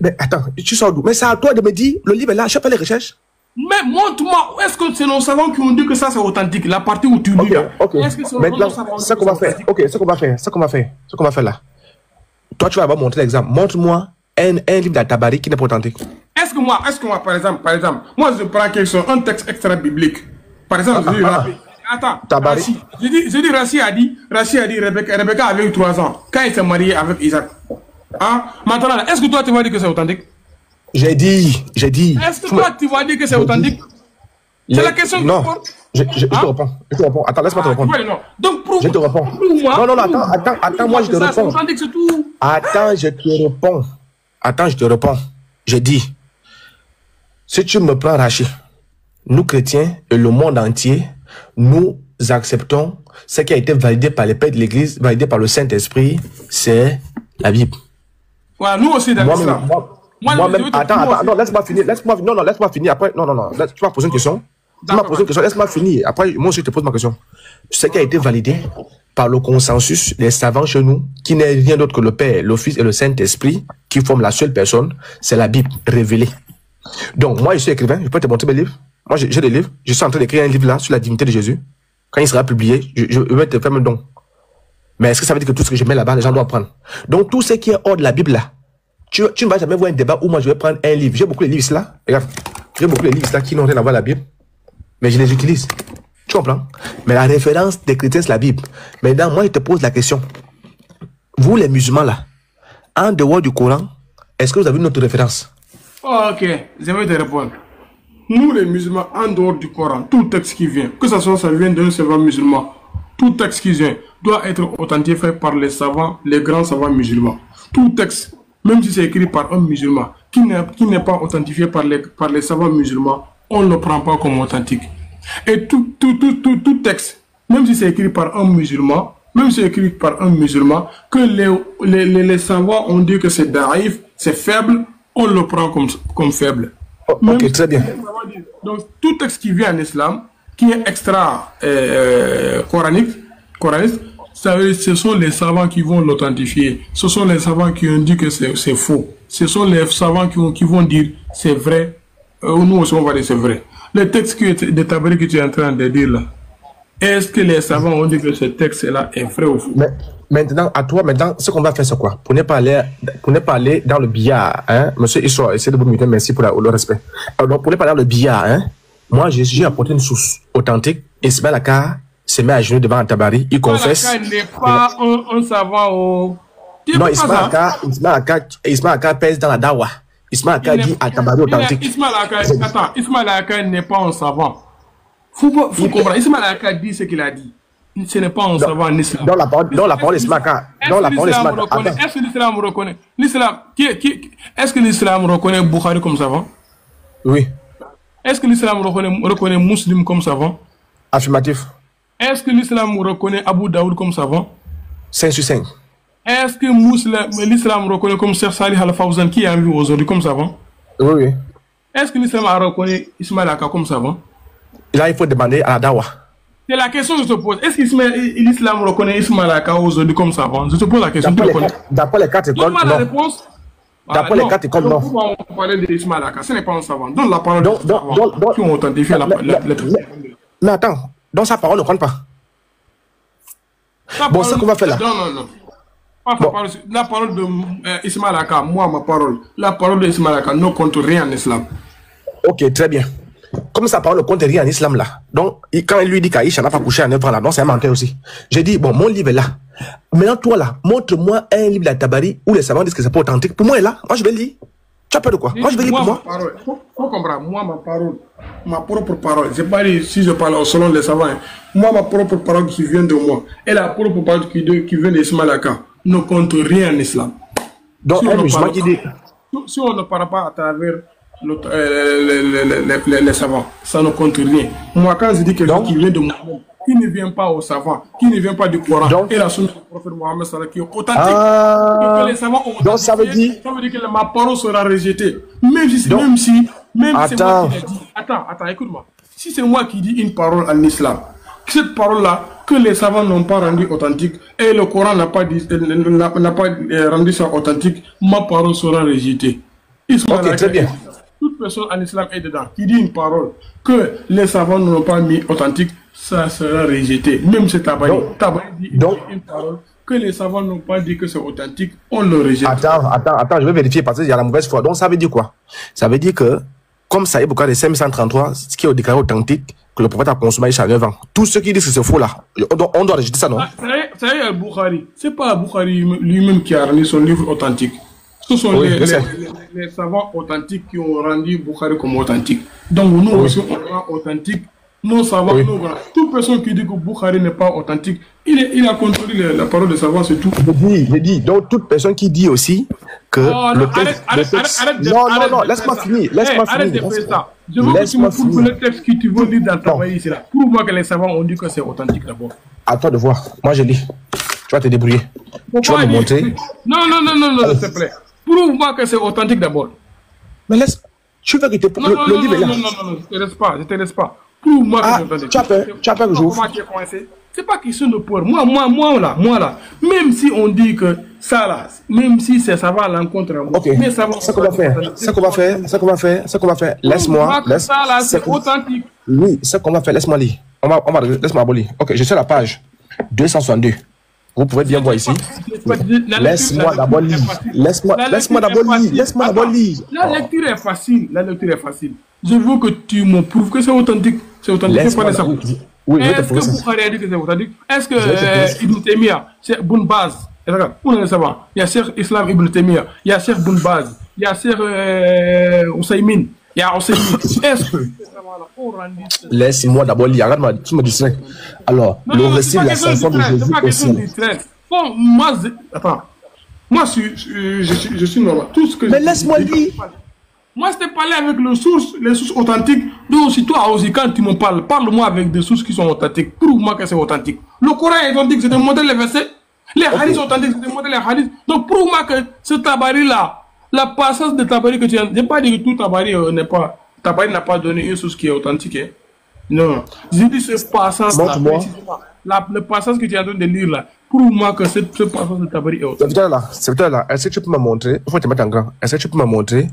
Mais attends, tu sors d'où? Mais c'est à toi de me dire, le livre est là, je fais les recherches. Mais montre-moi, est-ce que c'est nos savants qui ont dit que ça c'est authentique? La partie où tu lis là. Est-ce que c'est nos savants? Ce qu'on va faire, ce qu'on va faire là. Toi, tu vas avoir montré l'exemple. Montre-moi un livre d'Al-Tabari qui n'est pas authentique. Est-ce que moi, par exemple, moi je prends quelque chose, un texte extra biblique. Par exemple, je dis, attends, Rachi. Je dis, Rachi a dit, Rebecca avait eu 3 ans quand il s'est marié avec Isaac. Hein? Maintenant, est-ce que toi tu vas dire que c'est authentique? J'ai dit. Est-ce que toi tu vas dire que c'est authentique? C'est la question que tu poses. Je te réponds. Attends, laisse-moi te répondre. Donc, prouve. Je te réponds. Non, attends, moi je te réponds. Attends, je te réponds. J'ai dit, si tu me prends Rachid, nous chrétiens et le monde entier, nous acceptons ce qui a été validé par les pères de l'Église, validé par le Saint-Esprit, c'est la Bible. Ouais, nous aussi dans l'islam. Moi-même, attends, non, laisse-moi finir. Laisse-moi finir. Après, non, tu m'as posé une question. Laisse-moi finir. Après, moi aussi, je te pose ma question. Ce qui a été validé par le consensus des savants chez nous, qui n'est rien d'autre que le Père, le Fils et le Saint-Esprit, qui forment la seule personne, c'est la Bible révélée. Donc, moi, je suis écrivain, je peux te montrer mes livres. Moi, j'ai des livres. Je suis en train d'écrire un livre là sur la divinité de Jésus. Quand il sera publié, je vais te faire un don. Mais est-ce que ça veut dire que tout ce que je mets là-bas, les gens doivent prendre? Donc, tout ce qui est hors de la Bible là, tu ne vas jamais voir un débat où moi je vais prendre un livre. J'ai beaucoup de livres là. Regarde, j'ai beaucoup de livres là qui n'ont rien à voir avec la Bible. Mais je les utilise. Tu comprends? Mais la référence des chrétiens, c'est la Bible. Maintenant, moi, je te pose la question. Vous, les musulmans là, en dehors du Coran, est-ce que vous avez une autre référence? Ok, je vais te répondre. Nous, les musulmans, en dehors du Coran, tout texte qui vient, que ça vient d'un savant musulman, tout texte qui vient doit être authentifié par les savants, les grands savants musulmans. Tout texte, même si c'est écrit par un musulman, qui n'est pas authentifié par les savants musulmans, on ne le prend pas comme authentique. Et tout texte, même si c'est écrit par un musulman, que les savants ont dit que c'est daïf, c'est faible, on le prend comme faible. Ok, très bien. Donc, tout texte qui vient en islam, qui est extra coranique, ce sont les savants qui vont l'authentifier. Ce sont les savants qui ont dit que c'est faux. Ce sont les savants qui vont dire c'est vrai. Nous aussi, on va dire c'est vrai. Le texte de Tabari que tu es en train de dire là, est-ce que les savants ont dit que ce texte-là est vrai ou faux? Mais maintenant, à toi, ce qu'on va faire, c'est quoi? Pour ne pas aller dans le billard, hein? Monsieur Issa, essayez de vous muter, merci pour le respect. Donc, pour ne pas aller dans le billard, hein? Moi, j'ai apporté une source authentique. Ismaël Aka se met à genoux devant Tabari, il confesse. Ismaël Aka n'est pas un savant au... Non, Ismaël Aka pèse dans la dawa. Ismaël Aka dit à Tabari authentique. Ismaël Aka n'est pas un savant. Faut comprendre. Ismaël Aka dit ce qu'il a dit. Ce n'est pas un savant en islam. Dans la parole d'Ismaël Aka. Est-ce que l'islam reconnaît? Est-ce que l'islam reconnaît Bukhari comme savant? Oui. Est-ce que l'islam reconnaît Muslim comme savant? Affirmatif. Est-ce que l'islam reconnaît Abu Daoud comme savant? 5 sur 5. Est-ce que l'islam reconnaît comme Cheikh Salih Al-Fawzan qui est en vie aujourd'hui comme savant? Oui. Est-ce que l'islam reconnaît Ismaël Aka comme savant? Là, il faut demander à la dawa. C'est la question que je te pose. Est-ce que l'islam reconnaît Ismaël Aka aujourd'hui comme savant? Je te pose la question. D'après les 4 écoles, donne-moi la réponse. D'après les 4 écoles, non. Pourquoi on parlait d'Ismaël Aka? Ce n'est pas un savant. Donne la parole de savant qui ont authentifié la mais attends, dans sa parole ne compte pas. Bon, ce qu'on va faire là. Non. La parole de Ismaël Aka, moi, ma parole. La parole de Ismaël Aka ne compte rien en islam. Ok, très bien. Comme sa parole ne compte rien en islam là. Donc, quand il lui dit qu'Aïcha n'a pas couché à 9 ans là, donc c'est un menteur aussi. J'ai dit, bon, mon livre est là. Maintenant, toi là, montre-moi un livre de Tabari où les savants disent que c'est pas authentique. Pour moi, il est là. Moi, je vais le lire. Tu as peur de quoi? Moi, je vais lire pour moi. Faut comprendre. Moi, ma propre parole. Je pas dit si je parle selon les savants. Moi, ma propre parole qui vient de moi et la propre parole qui vient d'Ismaël Aka ne compte rien en islam. Donc, un musulman qui dit. Si on ne parle pas à travers les savants, ça ne compte rien. Moi, quand je dis quelqu'un qui vient de moi, qui ne vient pas aux savants, qui ne vient pas du Coran, et la sunna du prophète Mohammed qui est authentique, que les savants ont donc ça veut dire que ma parole sera rejetée. Même si c'est moi qui l'ai dit. Attends, écoute-moi. Si c'est moi qui dis une parole en islam, cette parole-là, que les savants n'ont pas rendu authentique, et le Coran n'a pas rendu ça authentique, ma parole sera rejetée. Ok, très bien. Toute personne en islam est dedans, qui dit une parole que les savants n'ont pas mis authentique, ça sera rejeté. Même c'est Tabari. Tabari dit une parole que les savants n'ont pas dit que c'est authentique, on le rejette. Attends, je vais vérifier parce qu'il y a la mauvaise foi. Donc ça veut dire quoi? Ça veut dire que, comme Saïd Boukari 5133, ce qui est déclaré authentique, que le prophète a consommé à 9 ans, tous ceux qui disent que c'est faux là, on doit rejeter ça, non? Ça y est, Al-Bukhari. C'est pas Al-Bukhari lui-même qui a rendu son livre authentique. Ce sont les savants authentiques qui ont rendu Bukhari comme authentique. Donc nous aussi, on rend authentique. Nos savants, toute personne qui dit que Bukhari n'est pas authentique, il a contrôlé la parole de savants, c'est tout. Je dis. Donc toute personne qui dit aussi que le texte... Non, laisse-moi finir. Arrête de faire ça. Je veux que tu me prouves le texte que tu veux lire dans ta maille ici là. Prouve-moi que les savants ont dit que c'est authentique d'abord. À toi de voir. Moi je lis. Tu vas te débrouiller. Tu vas me montrer. Non, s'il te plaît. Prouve-moi que c'est authentique d'abord. Mais laisse. Tu veux que tu te le livre là. Non, je te laisse pas. Prouve-moi que c'est authentique. Tu as peur que j'ouvre. C'est pas question de peur. Moi là. Même si on dit que ça là, même si ça va à l'encontre. Ok. Ce qu'on va faire. Laisse-moi. Ça là, c'est authentique. Oui, ce qu'on va faire, laisse-moi lire. Laisse-moi lire. Ok, je suis à la page 262. Vous pouvez bien voir ici. Laisse-moi d'abord lire. Laisse-moi d'abord lire. La lecture est facile. Je veux que tu me prouves que c'est authentique. C'est authentique. C'est pas ça. Oui, est-ce que Bukhari a dit que c'est authentique? Est-ce que Ibn Taymiyyah, c'est Ibn Baz? Regarde, on le savoir. Il y a Cheikh Islam Ibn Taymiyyah, il y a Cheikh Ibn Baz, il y a Cheikh Ousaymin, il y a Ousaymin. Est-ce que laisse-moi d'abord lire. Regarde-moi, tu me distrais. Alors, le récit de l'ascension de Jésus au ciel. Bon, attends. Moi, je suis normal. Tout ce que mais laisse-moi lire. Moi, je t'ai parlé avec les sources authentiques. Donc, aussi, toi aussi, quand tu me parles, parle-moi avec des sources qui sont authentiques. Prouve-moi que c'est authentique. Le Coran est authentique, c'est de montrer les versets. Les hadiths sont authentiques, c'est de montrer les hadiths. Donc, prouve-moi que ce Tabari-là, la passage de Tabari que tu as... Je n'ai pas dit que tout Tabari n'est pas... Tabari n'a pas donné une source qui est authentique. Hein. Non. J'ai dit ce passage-là, le passage que tu es en train de lire là, prouve-moi que ce passage de Tabari est authentique. C'est là. Est-ce que tu peux me montrer... Il faut te mettre en grand. Est-ce que tu peux me montrer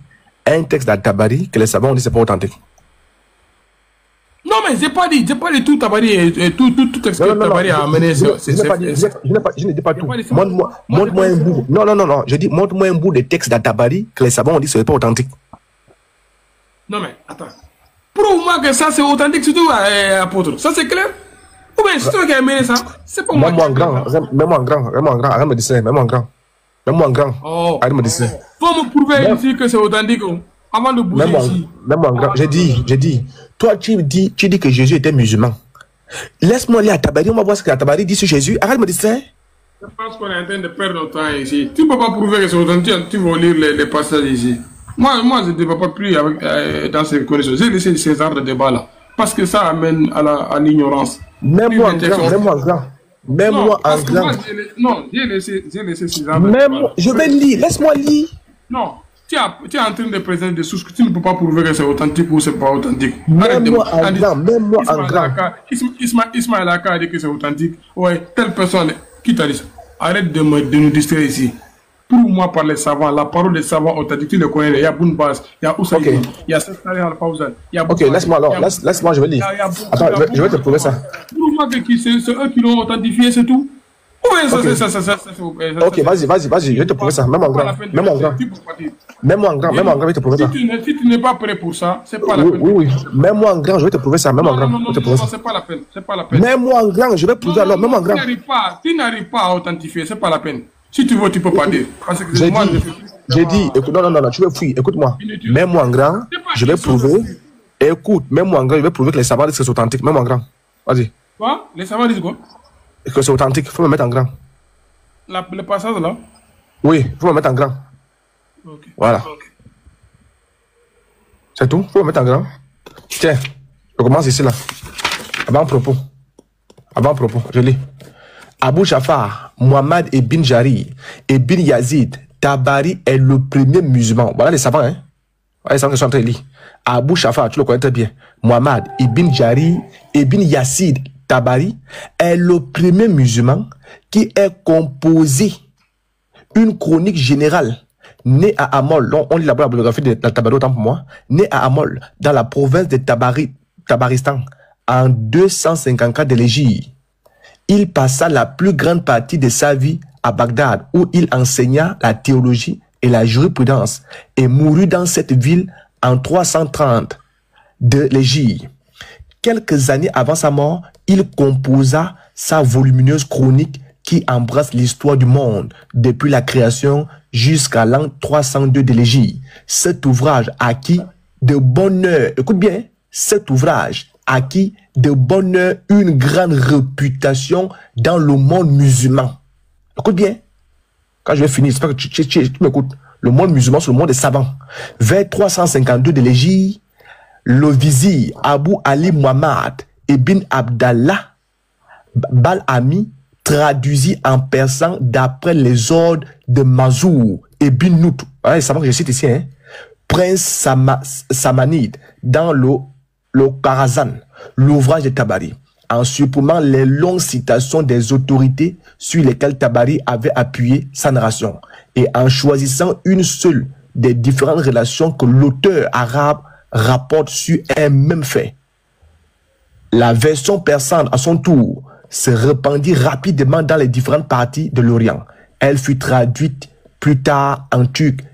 un texte d'Al-Tabari que les savants ont dit c'est pas authentique? Non, mais j'ai pas dit tout Tabari et tout texte que Tabari a amené. Je ne dis pas tout. Montre-moi un bout. Non. Je dis montre-moi un bout de texte d'Al-Tabari que les savants ont dit c'est pas authentique. Non, mais attends. Prouve-moi que ça c'est authentique, surtout apôtre. Ça c'est clair? Ou bien c'est toi qui as amené ça? C'est pas moi. Mets-moi en grand. Arrête de me dire, mets-moi en grand. Mets-moi en grand. Arrête de me dire. Faut me prouver ici que c'est authentique avant de bouger ici. Mets-moi en grand. J'ai dit. Toi, tu dis que Jésus était musulman. Laisse-moi aller à Tabari, on va voir ce que la Tabari dit sur Jésus. Arrête de me dire ça. Je pense qu'on est en train de perdre notre temps ici. Tu ne peux pas prouver que c'est authentique, tu vas lire les passages ici. Moi, je ne débat pas plus dans ces connaissances. J'ai laissé ces arts de débat là. Parce que ça amène à l'ignorance. Mets-moi en grand. Non, j'ai laissé ces arts de débat. Je vais lire. Laisse-moi lire. Non. Tu es en train de présenter des sources que tu ne peux pas prouver que c'est authentique ou c'est pas authentique. Même moi en grand. Ismaël Aka a dit que c'est authentique. Ouais, telle personne, qui t'a dit ça? Arrête de nous distraire ici. Pour moi, par les savants, la parole des savants authentiques, tu les connais. Il y a Bounbaz, il y a Oussaïd, il y a Sestari Al-Fawzan. Ok, laisse-moi alors, laisse-moi, je vais lire. Attends, je vais te prouver ça. Prouve-moi que c'est eux qui l'ont authentifié, c'est tout. Ok, vas-y, je vais te prouver ça, même en grand. Même en grand, je vais te prouver ça. Si tu n'es pas prêt pour ça, c'est pas la peine. Oui, même moi en grand, je vais te prouver ça, même en grand. Non, c'est pas la peine. Même moi en grand, je vais prouver alors, même en grand. Tu n'arrives pas à authentifier, c'est pas la peine. Si tu veux, tu peux pas dire. J'ai dit, écoute, non, tu veux fuir, écoute-moi. Même moi en grand, je vais prouver. Écoute, même moi en grand, je vais prouver que les savants disent que c'est authentique, même en grand. Vas-y. Quoi? Les savants disent quoi? Que c'est authentique, il faut me mettre en grand. Le passage là? Oui, il faut me mettre en grand. Okay. Voilà. Okay. C'est tout, il faut me mettre en grand. Tiens, je commence ici là. Avant-propos, je lis. Abou Jafar, Mohamed Ibn Jari, Ibn Yazid, Tabari est le premier musulman. Voilà les savants, hein? Voilà les savants qui sont en train de lire. Abou Jafar, tu le connais très bien. Mohamed Ibn Jari, Ibn Yazid, Tabari est le premier musulman qui ait composé une chronique générale né à Amol. On lit la biographie de Tabari autant pour moi. Né à Amol, dans la province de Tabaristan, en 254 de l'Égypte. Il passa la plus grande partie de sa vie à Bagdad, où il enseigna la théologie et la jurisprudence, et mourut dans cette ville en 330 de l'Égypte. Quelques années avant sa mort, il composa sa volumineuse chronique qui embrasse l'histoire du monde depuis la création jusqu'à l'an 302 de l'Égypte. Cet ouvrage acquit de bonheur, écoute bien, cet ouvrage acquit de bonheur une grande réputation dans le monde musulman. Écoute bien, quand je vais finir, j'espère que tu m'écoutes. Le monde musulman, c'est le monde des savants. Vers 352 de l'Égypte, le vizir Abu Ali Muhammad ibn Abdallah Bal-Ami traduisit en persan d'après les ordres de Mazour ibn Nout. Voilà les savants que je cite ici, hein? Prince Samanide dans le Karazan, l'ouvrage de Tabari, en supprimant les longues citations des autorités sur lesquelles Tabari avait appuyé sa narration et en choisissant une seule des différentes relations que l'auteur arabe rapporte sur un même fait. La version persane, à son tour, se répandit rapidement dans les différentes parties de l'Orient. Elle fut traduite plus tard en turc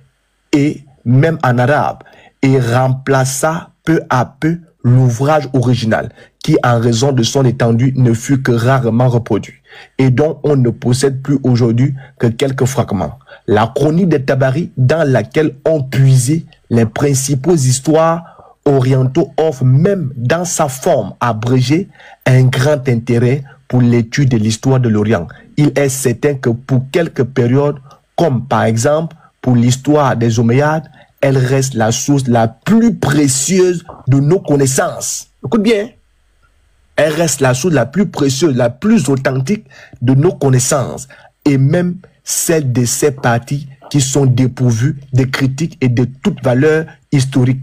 et même en arabe et remplaça peu à peu l'ouvrage original qui, en raison de son étendue, ne fut que rarement reproduit et dont on ne possède plus aujourd'hui que quelques fragments. La chronique de Tabari, dans laquelle on puisait les principaux histoires orientaux, offre même dans sa forme abrégée un grand intérêt pour l'étude de l'histoire de l'Orient. Il est certain que pour quelques périodes, comme par exemple pour l'histoire des Omeyyades, elle reste la source la plus précieuse de nos connaissances. Écoute bien, elle reste la source la plus précieuse, la plus authentique de nos connaissances, et même celle de ces parties qui sont dépourvues de critiques et de toute valeur historique,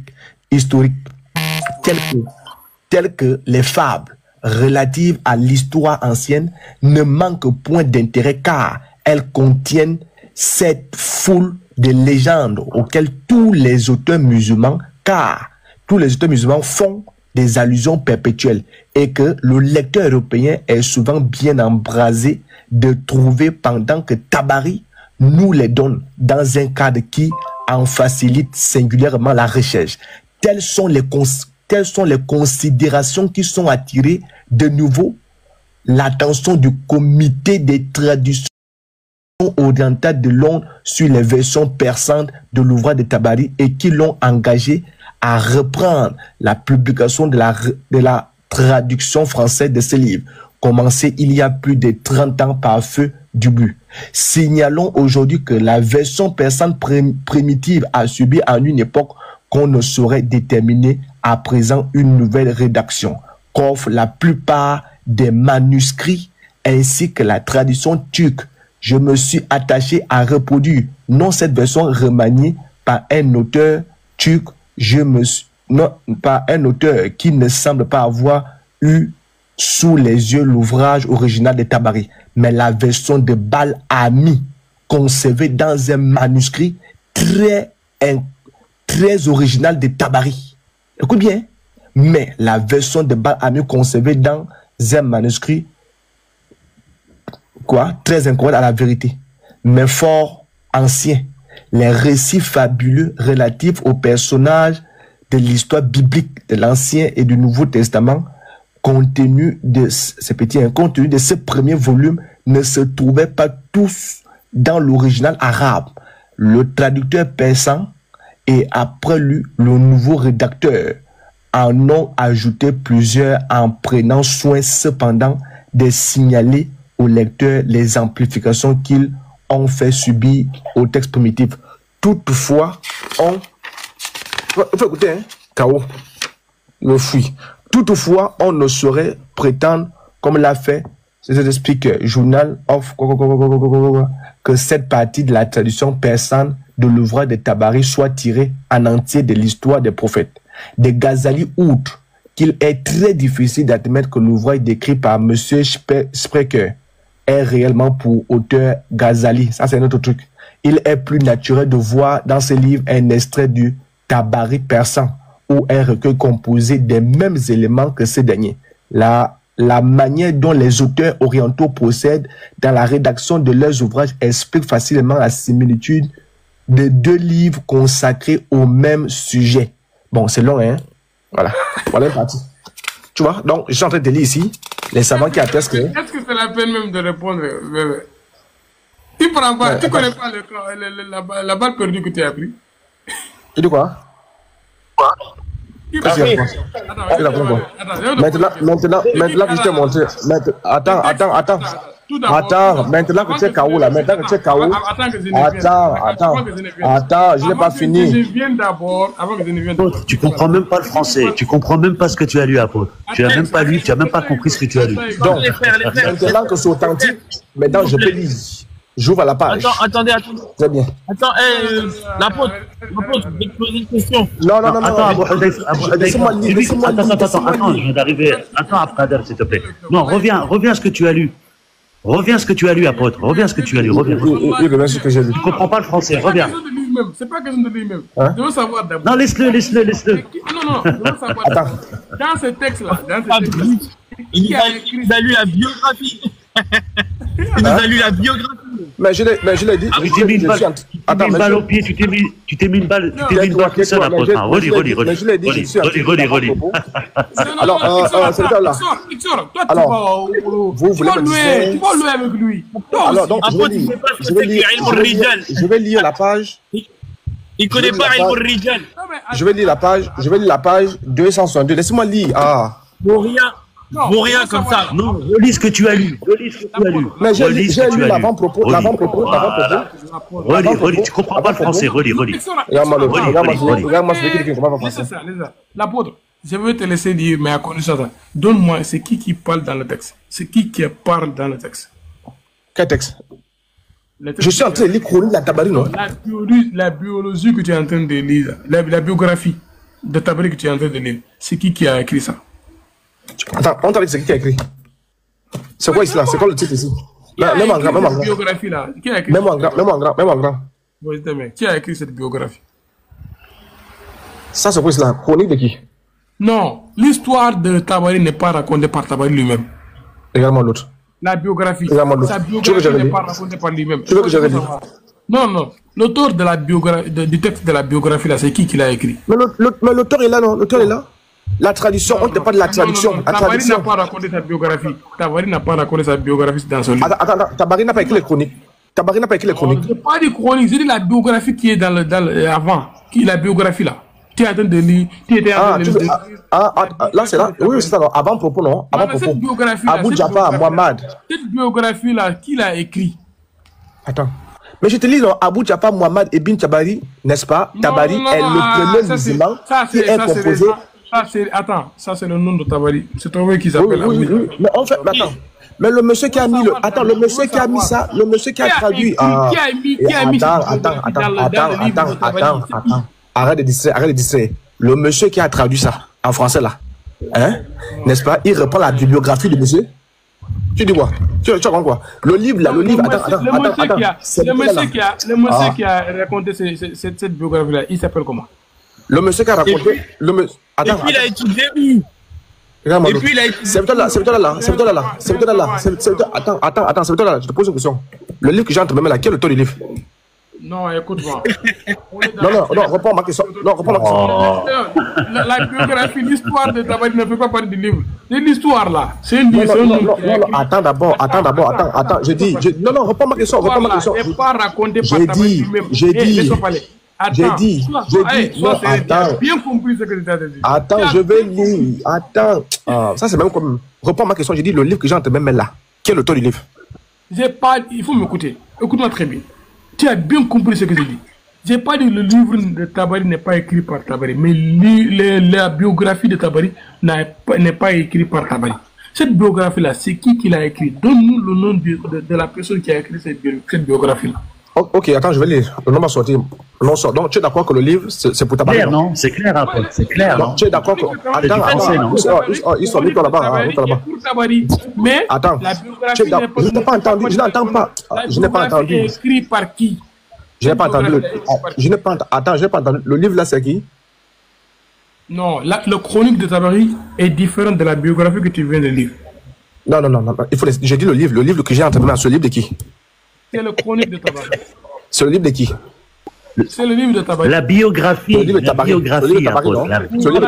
telles que les fables relatives à l'histoire ancienne ne manquent point d'intérêt car elles contiennent cette foule de légendes auxquelles tous les auteurs musulmans font des allusions perpétuelles et que le lecteur européen est souvent bien embrasé de trouver pendant que Tabari nous les donne dans un cadre qui en facilite singulièrement la recherche. Telles sont les considérations qui sont attirées de nouveau l'attention du comité des traductions orientales de Londres sur les versions persantes de l'ouvrage de Tabari et qui l'ont engagé à reprendre la publication de la traduction française de ce livre, commencée il y a plus de 30 ans par Feu Dubu. Signalons aujourd'hui que la version persane primitive a subi en une époque qu'on ne saurait déterminer à présent une nouvelle rédaction, qu'offrent la plupart des manuscrits ainsi que la tradition turque. Je me suis attaché à reproduire non cette version remaniée par un auteur turc, non, par un auteur qui ne semble pas avoir eu sous les yeux l'ouvrage original de Tabari, mais la version de Bal-Ami, conservée dans un manuscrit très original de Tabari. Écoute bien, mais la version de Bal-Ami conservée dans un manuscrit très incorrect à la vérité, mais fort ancien. Les récits fabuleux relatifs aux personnages de l'histoire biblique de l'Ancien et du Nouveau Testament contenu de ce premier volume ne se trouvaient pas tous dans l'original arabe. Le traducteur persan et après lui, le nouveau rédacteur en ont ajouté plusieurs en prenant soin cependant de signaler aux lecteurs les amplifications qu'ils ont fait subir au texte primitif. Toutefois, il faut écouter, hein, K.O. Le fruit. Toutefois, on ne saurait prétendre, comme l'a fait ce speaker, Journal of, que cette partie de la tradition persane de l'ouvrage de Tabari soit tirée en entier de l'histoire des prophètes. De Ghazali, outre qu'il est très difficile d'admettre que l'ouvrage décrit par M. Sprecher est réellement pour auteur Ghazali. Ça, c'est un autre truc. Il est plus naturel de voir dans ce livre un extrait du Tabari persan ou un recueil composé des mêmes éléments que ce dernier. La manière dont les auteurs orientaux procèdent dans la rédaction de leurs ouvrages explique facilement la similitude de deux livres consacrés au même sujet. Bon, c'est long, hein? Voilà. Voilà une partie. Tu vois? Donc, je suis en train de lire ici les savants qui attestent que... Est-ce que c'est la peine même de répondre? Tu prends quoi? Tu connais pas la balle perdue que tu as pris? Tu dis quoi? Maintenant que je t'ai montré. Attends. Maintenant que tu es KO là. Maintenant que tu es KO. Attends, je n'ai pas fini. Je viens d'abord, avant que je ne vienne d'abord. Tu comprends même pas le français. Tu comprends même pas ce que tu as lu, apôtre. Tu n'as même pas lu, tu n'as même pas compris ce que tu as lu. Donc, maintenant que c'est authentique, maintenant je peux lire. J'ouvre la page. Attendez. Très bien. Attends, l'apôtre, je vais te poser une question. Non. Attends, Laissez-moi lire. Attends, je viens d'arriver. Attends, Abdelkader, s'il te plaît. Non, reviens à ce que tu as lu. Reviens à ce que tu as lu, apôtre. Reviens à ce que tu as lu. Reviens. Reviens ce que j'ai lu. Tu comprends pas le français. Reviens. C'est pas question de lui-même. Je veux savoir d'abord. Non, laisse-le. Non, je veux savoir. Attends. Dans ce texte-là, il a lu la biographie. Il nous a lu la biographie. Mais je l'ai dit. Tu t'es mis une balle au pied, tu t'es mis une balle tout seul, apôtre. Relis. Mais je l'ai dit, je suis Relis. Alors, c'est le là. Toi, Alors, vous voulez me tu vas louer avec lui. Alors, donc, je vais lire la page. Il connaît pas Ilm Rijal. Je vais lire la page 262. Laissez-moi lire. Mourrien comme ça. Non, relis ce que tu as lu. Mais j'ai lu l'avant-propos. Relis, tu comprends pas le français. Relis. Regarde-moi ce que tu comprends pas français. L'apôtre, je vais te laisser dire, mais à connaissance, donne-moi, c'est qui parle dans le texte? C'est qui parle dans le texte? Quel texte? Je suis en train de lire Chronique de la Tabari, non? La biologie que tu es en train de lire, la biographie de Tabari que tu es en train de lire, c'est qui a écrit ça? Attends, on t'a dit c'est qui a écrit? C'est quoi ici là? C'est quoi le titre ici? Même en grand. Biographie là. Qui a écrit? Même en grand. Qui a écrit cette biographie? Ça c'est quoi ici là? Chronique de qui? Non, l'histoire de Tabari n'est pas racontée par Tabari lui-même. Regarde-moi l'autre. La biographie. Sa biographie n'est pas racontée par lui-même. Tu veux que je le dise? Non. L'auteur de la biographie, du texte de la biographie là, c'est qui l'a écrit? Mais l'auteur est là, non? L'auteur est là. La tradition, on ne parle pas de la traduction. Tabari n'a pas raconté sa biographie. Tabari n'a pas raconté sa biographie dans son livre. Attends, Tabari n'a pas écrit les chroniques. Je n'ai pas dit chronique, j'ai dit la biographie qui est dans avant. La biographie là. Tu es en train de lire. Là, c'est là. Oui, c'est ça. Avant propos, non? Avant propos. Abou Jafar, Mohamed. Cette biographie là, qui l'a écrit? Attends. Mais je te lis, non, Abou Jafar, Mohamed Ibn Tabari, n'est-ce pas? Tabari est le premier musulman qui est composé. Attends, ça c'est le nom de Tabari. C'est toi qui s'appelle. Oui. Mais en fait, attends. Mais le monsieur qui a mis le... Attends, le monsieur qui a mis ça, le monsieur qui a traduit... Attends. Arrête de distraire. Le monsieur qui a traduit ça, en français là, hein, n'est-ce pas? Il reprend la bibliographie du monsieur. Tu dis quoi? Tu comprends quoi? Le livre là, le livre... Le monsieur qui a raconté cette biographie là, il s'appelle comment? Le monsieur qui a raconté... Et puis il a étudié où? Et puis il a étudié... C'est toi là. Attends, je te pose une question. Le livre que j'ai entre mes mains là, quel est l'auteur du livre? Non, écoute-moi. Non, reprends ma question. La biographie, l'histoire de Tabari ne fait pas partie du livre. C'est l'histoire là. C'est une livre. Non, attends d'abord. Je dis. Non, reprends ma question. C'est pas raconté par Tabari lui-même. J'ai dit. Non, attends. Bien compris ce que tu as dit. Attends, je vais lire. Attends. Ça, c'est même comme. Reprends ma question. J'ai dit le livre que j'ai entre mes mains là. Quel est l'auteur du livre? Il faut m'écouter. Écoute-moi très bien. Tu as bien compris ce que je dis. Je n'ai pas dit que le livre de Tabari n'est pas écrit par Tabari, mais la biographie de Tabari n'est pas écrite par Tabari. Cette biographie-là, c'est qui l'a écrit? Donne-nous le nom de la personne qui a écrit cette biographie-là. Ok, attends, je vais lire. Le nom va sortir. Donc, tu es d'accord que le livre, c'est pour Tabari? Clair, non? C'est clair, après. C'est clair, non? Tu es d'accord que... Attends, ils sont mis toi là-bas. Mais attends, la biographie n'est pas... Je n'ai pas entendu, je n'entends pas. Je n'ai pas entendu. Écrit par qui? Je n'ai pas entendu. Attends, je n'ai pas entendu. Le livre là, c'est qui? Non, le chronique de Tabari est différent de la biographie que tu viens de lire. Non. J'ai dit le livre que j'ai entre mes mains. C'est le livre de qui? C'est le chronique de Tabari. C'est le livre de qui? C'est le livre de Tabari. La biographie. Le livre de Tabari. Non. Je ne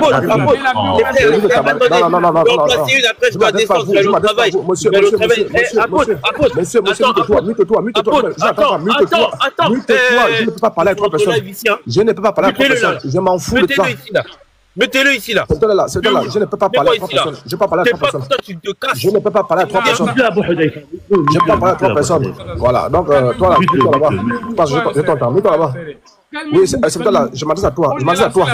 peux pas parler à trois personnes. Je m'en fous de toi. Mettez-le ici là. C'est là. Je ne peux pas parler à trois personnes. Je ne peux pas parler à trois personnes. Je ne peux pas parler à trois personnes. Je ne peux pas parler à trois personnes. Voilà. Donc, toi là, là-bas. Parce que je t'entends. Mets-toi là-bas. Oui, c'est toi là. Je m'adresse à toi. Oui, c'est toi là.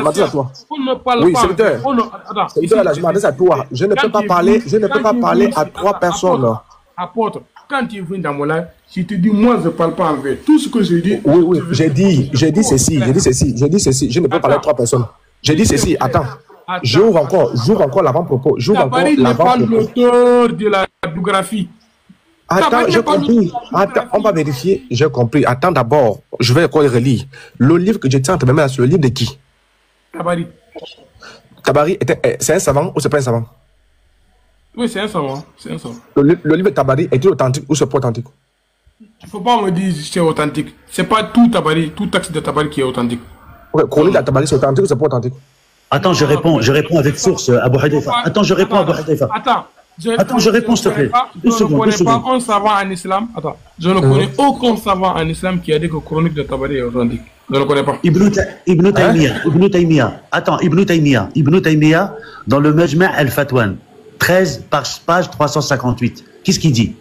Je m'adresse à toi. Je ne peux pas parler. Je ne peux pas parler à trois personnes. Apôtre, quand tu viens dans mon live, si tu dis moi je ne parle pas en vrai, tout ce que je dis. Oui. J'ai dit ceci. Je ne peux pas parler à trois personnes. J'ai dit ceci, attends. J'ouvre encore l'avant-propos. Tabari n'est pas l'auteur de la biographie. Attends, j'ai compris. Attends, on va vérifier. J'ai compris. Attends d'abord. Je vais encore relire. Le livre que je tiens entre mes mains, c'est le livre de qui? Tabari. Tabari, c'est un savant ou c'est pas un savant? Oui, c'est un savant. Le livre de Tabari est-il authentique ou c'est pas authentique? Il ne faut pas me dire que c'est authentique. Ce n'est pas tout Tabari, tout texte de Tabari qui est authentique. Chronique de Tabari, c'est authentique ou c'est pas authentique? Attends, je réponds avec source, Abou Hadeifa. Attends, je réponds, Abou Hadeifa. Attends, je réponds, s'il te plaît. Je ne connais pas un savant en islam. Attends, je ne connais aucun savant en islam qui a dit que Chronique de Tabari est authentique. Je ne connais pas. Ibn Taymiyyah. Attends, Ibn Taymiyyah, dans le Majma' al-Fatwan, 13, page 358. Qu'est-ce qu'il dit?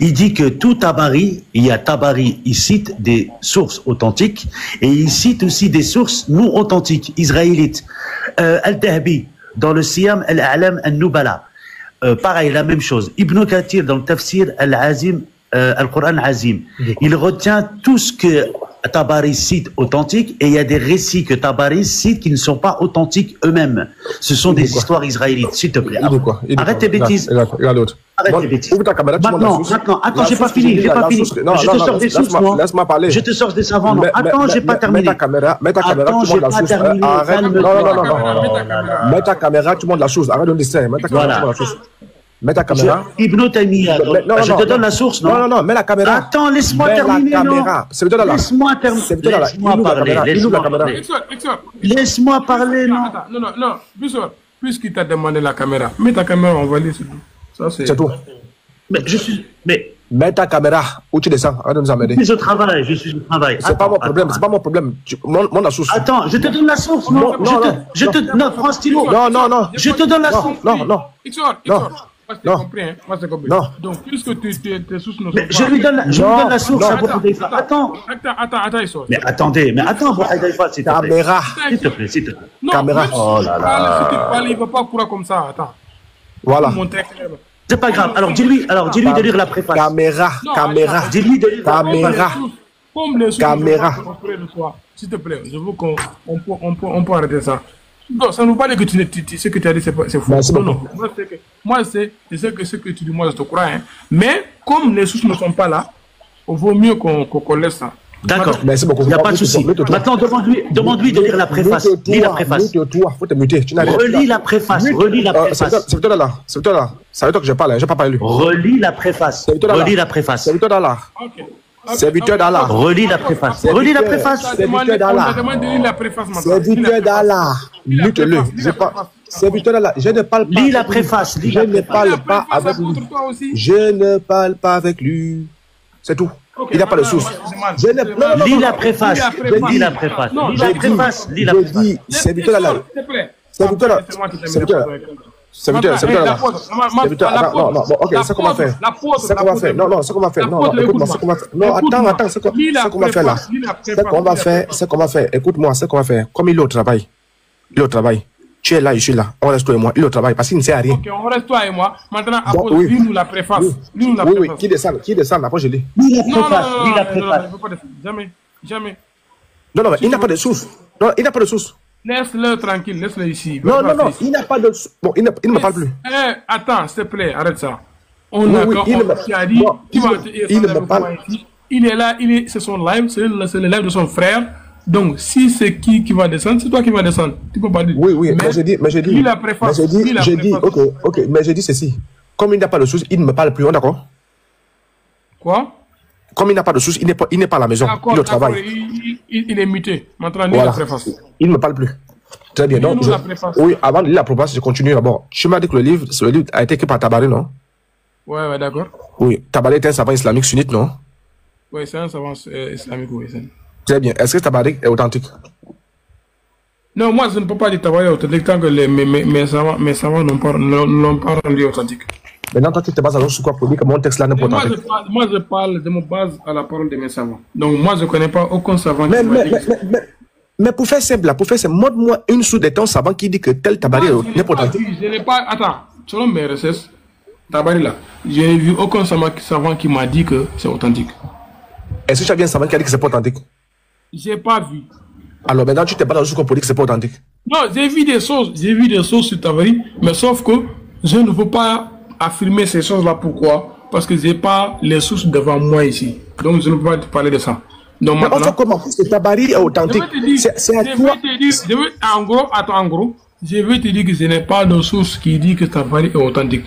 Il dit que tout Tabari, il cite des sources authentiques et il cite aussi des sources non authentiques, israélites. Al-Dahabi, dans le Siyam al-A'lam al-Nubala, pareil, la même chose. Ibn Kathir, dans le Tafsir al-Azim, al-Qur'an al-Azim, il retient tout ce que Tabari cite authentique et il y a des récits que Tabari cite qui ne sont pas authentiques eux-mêmes. Ce sont des histoires israélites, s'il te plaît. Arrête tes bêtises. Regarde l'autre. Arrête tes bêtises. Ouvre ta caméra, tu montres la source. Attends, j'ai pas fini. Je te sors des sources, moi. Laisse-moi parler. Je te sors des savants, non. Attends, j'ai pas terminé. Mets ta caméra, tu montres la source. Arrête. Non. Mets ta caméra, tu montres la source. Arrête de me distraire. Mets ta caméra, tu montres la source. Mets ta caméra. Ibn Taymiyyah. Je te donne la source, non? Non, mets la caméra. Attends, laisse-moi terminer, non? Laisse-moi terminer. Laisse-moi parler, non? Non. Puisqu'il t'a demandé la caméra, mets ta caméra, on va lire. C'est tout. Mais mets ta caméra où tu descends. Arrête de nous emmerder. Je suis au travail. C'est pas mon problème. Montre la source. Attends, je te donne la source, non? Non, prends stylo. Non. Je te donne la source. Non. Moi, c'est compris. Non. Donc, puisque tes sources ne sont pas... Je lui donne la source à Abou Hadeifa. Attends, Issor. Mais attends, Abou Hadeifa, s'il te plaît. Caméra. S'il te plaît. Caméra. Oh là là. Il ne va pas courir comme ça. Attends. Voilà. C'est pas grave. Alors dis-lui de lire la préface. Caméra. Dis-lui de lire la préface. Comme les Caméra. S'il te plaît, je veux qu'on peut arrêter ça. Non, ça ne veut pas dire que ce que tu as dit, c'est faux. Non. Moi, c'est ce que tu dis, moi, je te crois. Hein. Mais comme les sources ne sont pas là, il vaut mieux qu'on laisse ça. D'accord, merci beaucoup. Il n'y a pas de souci. Maintenant, demande-lui de lire la préface. Lis la préface. Faut te muter. Relis la préface. Relis la préface. C'est toi là. C'est toi que je parle. Je n'ai pas parlé. Relis la préface. Relis la préface. C'est toi là. Serviteur d'Allah. Relis la préface. Relis la préface. Serviteur d'Allah. Serviteur d'Allah. Lutte-le. Serviteur d'Allah. Je ne parle pas. Lis la préface. Je ne parle pas avec lui. Je ne parle pas avec lui. C'est tout. Il n'a pas de source. Lis la préface. Lis la préface. Lis la préface. Je dis, serviteur d'Allah. Serviteur d'Allah. Non, ok, c'est qu'on va faire. C'est qu'on va faire. Non, c'est qu'on va faire. Non, écoute-moi, c'est qu'on va faire. Non, attends, c'est qu'on va faire là. C'est qu'on va faire. Écoute-moi, c'est qu'on va faire. Comme il est au travail. Tu es là, je suis là. On reste toi et moi. Il est au travail parce qu'il ne sert à rien. Ok, on reste toi et moi. Maintenant, lis-nous la préface. Oui, qui descend, après je lis. Lis la préface. Jamais. Non, mais il n'a pas de source. Non, il n'a pas de source. Laisse-le tranquille, laisse-le ici. Non, il n'a pas de... Bon, il ne me parle plus. Attends, s'il te plaît, arrête ça. On a dit, il ne me parle. Il est là, c'est son live, c'est le live de son frère. Donc, si c'est qui va descendre, c'est toi qui vas descendre. Tu peux pas dire. Oui, mais je dis... Lis la préface. Ok, mais je dis ceci. Comme il n'a pas de source, il ne me parle plus, d'accord? Quoi? Comme il n'a pas de source, il n'est pas à la maison, il est au travail. Il est muté. Maintenant, lis la préface. Il ne me parle plus. Très bien. Donc, oui, avant de lire la préface, je continue d'abord. Tu m'as dit que le livre a été écrit par Tabari, non? Ouais, d'accord. Oui, Tabari est un savant islamique sunnite, non? Oui, c'est un savant islamique, oui. Très bien. Est-ce que Tabari est authentique? Non, moi, je ne peux pas dire Tabari est authentique tant que mes savants ne l'ont pas rendu authentique. Maintenant, toi, tu te bases alors sur quoi pour dire que mon texte là n'est pas authentique? Moi, je me base à la parole de mes savants. Donc, moi, je ne connais pas aucun savant qui mais pour faire simple, montre-moi une source de ton savant qui dit que tel Tabari n'est pas authentique. Je n'ai pas... Attends, selon mes recherches, Tabari là, je n'ai vu aucun savant qui m'a dit que c'est authentique. Est-ce que tu as vu un savant qui a dit que c'est pas authentique? Je n'ai pas vu. Alors maintenant, tu te bases sur quoi pour dire que c'est pas authentique? Non, j'ai vu des choses sur Tabari, mais sauf que je ne veux pas affirmer ces choses-là. Pourquoi? Parce que je n'ai pas les sources devant moi ici. Donc, je ne peux pas te parler de ça. Donc, mais maintenant, comment ce Tabari est authentique? C'est à toi. En gros, je vais te dire que ce n'est pas de source qui dit que Tabari est authentique.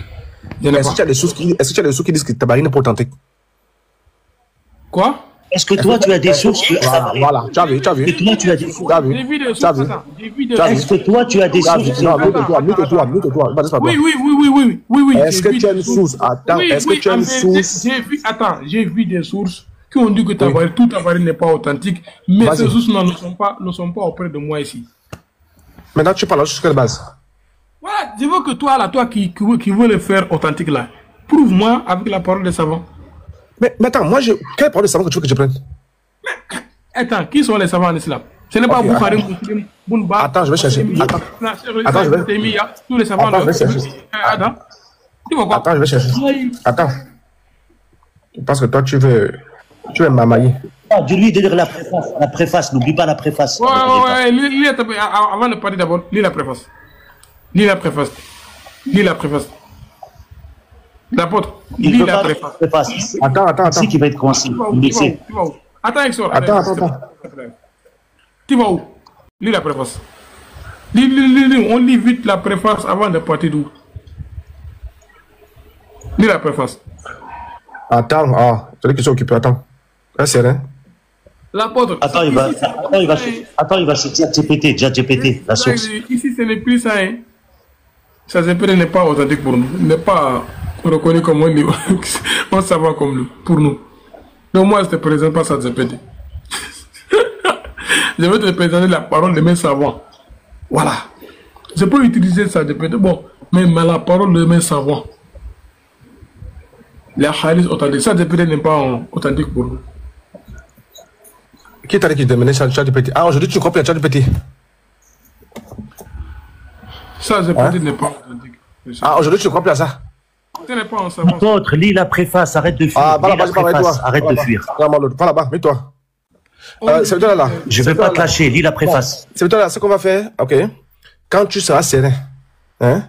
Est-ce que tu as des sources qui disent que Tabari n'est pas authentique? Quoi? Est-ce que toi, tu as des sources qui... Voilà, tu as vu. Est-ce que toi, tu as des sources? Est-ce que toi, tu as des sources? Non, mute-toi. Oui. Est-ce que tu as une source? Attends, est-ce que tu as une source? J'ai vu des sources qui ont dit que tout Tabari n'est pas authentique, mais ces sources ne sont pas auprès de moi ici. Maintenant, tu parles sur quelle base? Voilà, je veux que toi qui veux le faire authentique là, prouve-moi avec la parole des savants. Mais attends, quelle parole de savant que tu veux que je prenne? Attends, qui sont les savants en islam? Ce n'est pas Bukhari, Muslim, Bounba. Attends, je vais chercher. Tous les savants. Attends, je vais chercher. Attends. Tu vois quoi? Attends, je vais chercher. Attends. Parce que toi, tu veux m'amailler. Dis-lui de lire la préface. N'oublie pas la préface. Ouais. Avant de parler d'abord, lis la préface. L'apôtre, lis la préface. Attends. C'est qui va être coincé. Attends, Exor. Attends. Tu vas où? Lis la préface. Lis. On lit vite la préface avant de partir d'où? Lis la préface. Attends, celui qui s'est occupé, attends. C'est rien. L'apôtre. Attends, il va se dire GPT, la source. Ici, ce n'est plus ça, hein. Ça n'est pas authentique pour nous. Il n'est pas reconnu comme un savant comme nous, pour nous. Donc moi, je ne te présente pas ça, GPT. Je vais te présenter la parole de mes savants. Voilà. Je peux utiliser ça, GPT. Bon, mais la parole de mes savants. Les hadiths authentiques. Ça, GPT n'est pas authentique pour nous. Qui t'a dit qu'il te menait ChatGPT? Ah, aujourd'hui, tu copies ChatGPT. Ça, GPT n'est pas authentique. Ah, aujourd'hui, tu copies ça? Ce n'est pas en savant. Apôtre, lis la préface, arrête de fuir. Ah, pas là-bas, pas avec toi. Arrête de fuir. Pas là-bas, mets-toi. C'est toi là. Je ne vais pas te lâcher, lis la préface. C'est toi là, ce qu'on va faire, ok? Quand tu seras serein, hein?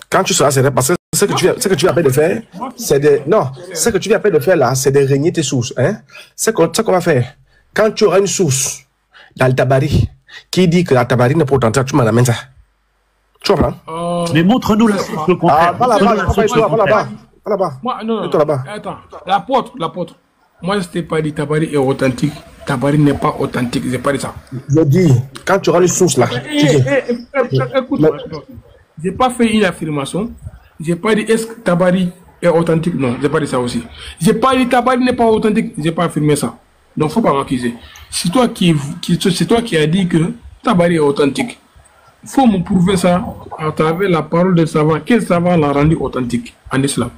Quand tu seras serein, parce que ce que tu viens de faire, c'est de... Non, ce que tu viens de faire là, c'est de régner tes sources, hein? Ce qu'on va faire, quand tu auras une source dans le tabari, qui dit que la tabari n'est pas authentique, tu m'en amènes ça. Tu comprends? Mais montre-nous la source, le contraire. Pas là-bas. Moi, non, là-bas. Attends, l'apôtre. Moi, je t'ai pas dit Tabari est authentique. Tabari n'est pas authentique. J'ai pas dit ça. Je dis, quand tu auras une source là, écoute-moi. J'ai pas fait une affirmation. J'ai pas dit est-ce que Tabari est authentique. Non, j'ai pas dit ça aussi. J'ai pas dit Tabari n'est pas authentique. J'ai pas affirmé ça. Donc, faut pas m'accuser. C'est toi qui as dit que Tabari est authentique. Faut me prouver ça à travers la parole de savant. Quel savant l'a rendu authentique en islam?